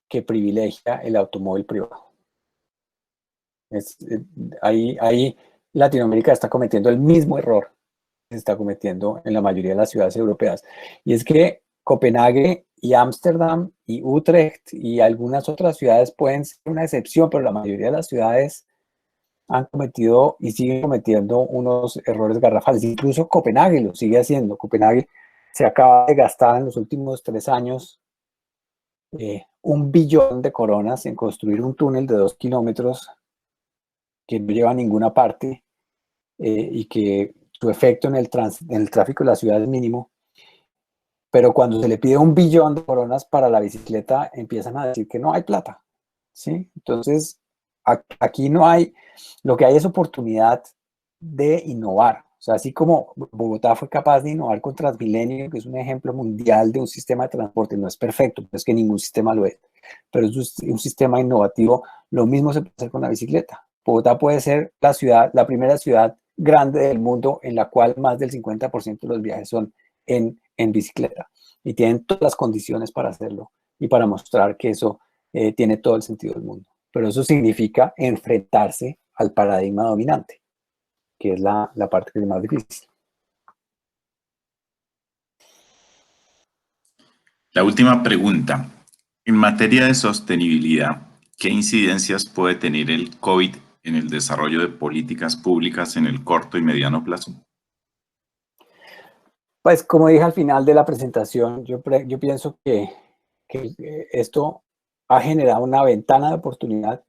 que privilegia el automóvil privado. Es, ahí Latinoamérica está cometiendo el mismo error que se está cometiendo en la mayoría de las ciudades europeas. Y es que Copenhague y Ámsterdam y Utrecht y algunas otras ciudades pueden ser una excepción, pero la mayoría de las ciudades han cometido y siguen cometiendo unos errores garrafales. Incluso Copenhague lo sigue haciendo. Copenhague se acaba de gastar en los últimos 3 años 1 billón de coronas en construir un túnel de 2 kilómetros que no lleva a ninguna parte, y que su efecto en el tráfico de la ciudad es mínimo, pero cuando se le pide 1 billón de coronas para la bicicleta, empiezan a decir que no hay plata, ¿sí? Entonces, aquí no hay, lo que hay es oportunidad de innovar. O sea, así como Bogotá fue capaz de innovar con Transmilenio, que es un ejemplo mundial de un sistema de transporte, no es perfecto, pero es que ningún sistema lo es, pero es un sistema innovativo, lo mismo se puede hacer con la bicicleta. Bogotá puede ser la primera ciudad grande del mundo en la cual más del 50% de los viajes son en bicicleta y tienen todas las condiciones para hacerlo y para mostrar que eso tiene todo el sentido del mundo. Pero eso significa enfrentarse al paradigma dominante, que es la parte que es más difícil. La última pregunta: En materia de sostenibilidad, ¿qué incidencias puede tener el COVID en el desarrollo de políticas públicas en el corto y mediano plazo? Pues como dije al final de la presentación, yo pienso que esto ha generado una ventana de oportunidad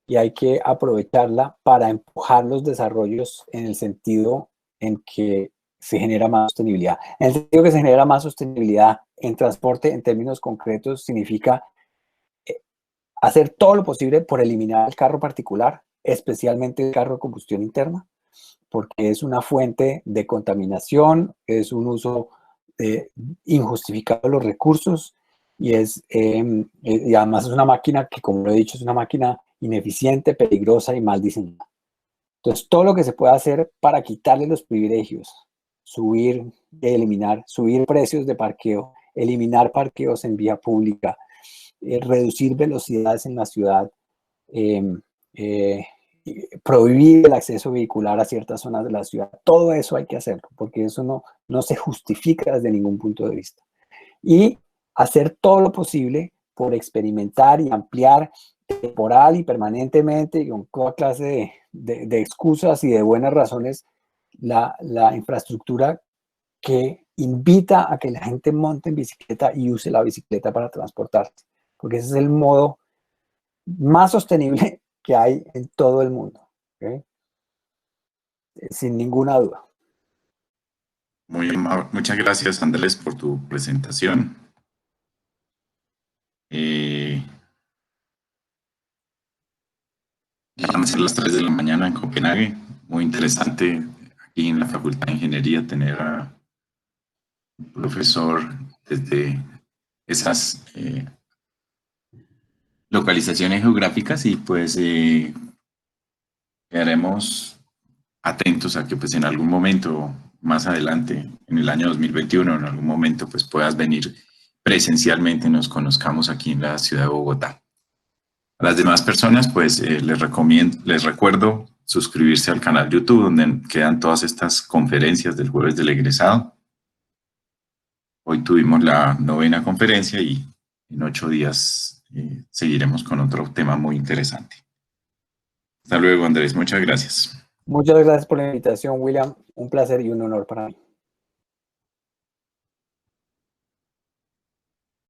y hay que aprovecharla para empujar los desarrollos en el sentido en que se genera más sostenibilidad. En el sentido que se genera más sostenibilidad en transporte, en términos concretos, significa hacer todo lo posible por eliminar el carro particular, especialmente el carro de combustión interna, porque es una fuente de contaminación, es un uso injustificado de los recursos y además es una máquina que, como lo he dicho, es una máquina ineficiente, peligrosa y mal diseñada. Entonces, todo lo que se puede hacer para quitarle los privilegios, subir precios de parqueo, eliminar parqueos en vía pública, reducir velocidades en la ciudad, eh, eh, prohibir el acceso vehicular a ciertas zonas de la ciudad. Todo eso hay que hacerlo, porque eso no se justifica desde ningún punto de vista. Y hacer todo lo posible por experimentar y ampliar temporal y permanentemente y con toda clase de excusas y de buenas razones la infraestructura que invita a que la gente monte en bicicleta y use la bicicleta para transportarse, porque ese es el modo más sostenible que hay en todo el mundo, ¿okay? Sin ninguna duda. Muchas gracias, Andrés, por tu presentación. Ya van a ser las 3 de la mañana en Copenhague. Muy interesante aquí en la Facultad de Ingeniería tener a un profesor desde esas localizaciones geográficas y pues quedaremos atentos a que pues en algún momento más adelante, en el año 2021, en algún momento pues puedas venir presencialmente, nos conozcamos aquí en la ciudad de Bogotá. A las demás personas pues les recuerdo suscribirse al canal YouTube donde quedan todas estas conferencias del jueves del egresado. Hoy tuvimos la 9ª conferencia y en 8 días seguiremos con otro tema muy interesante. Hasta luego, Andrés. Muchas gracias. Muchas gracias por la invitación, William. Un placer y un honor para mí.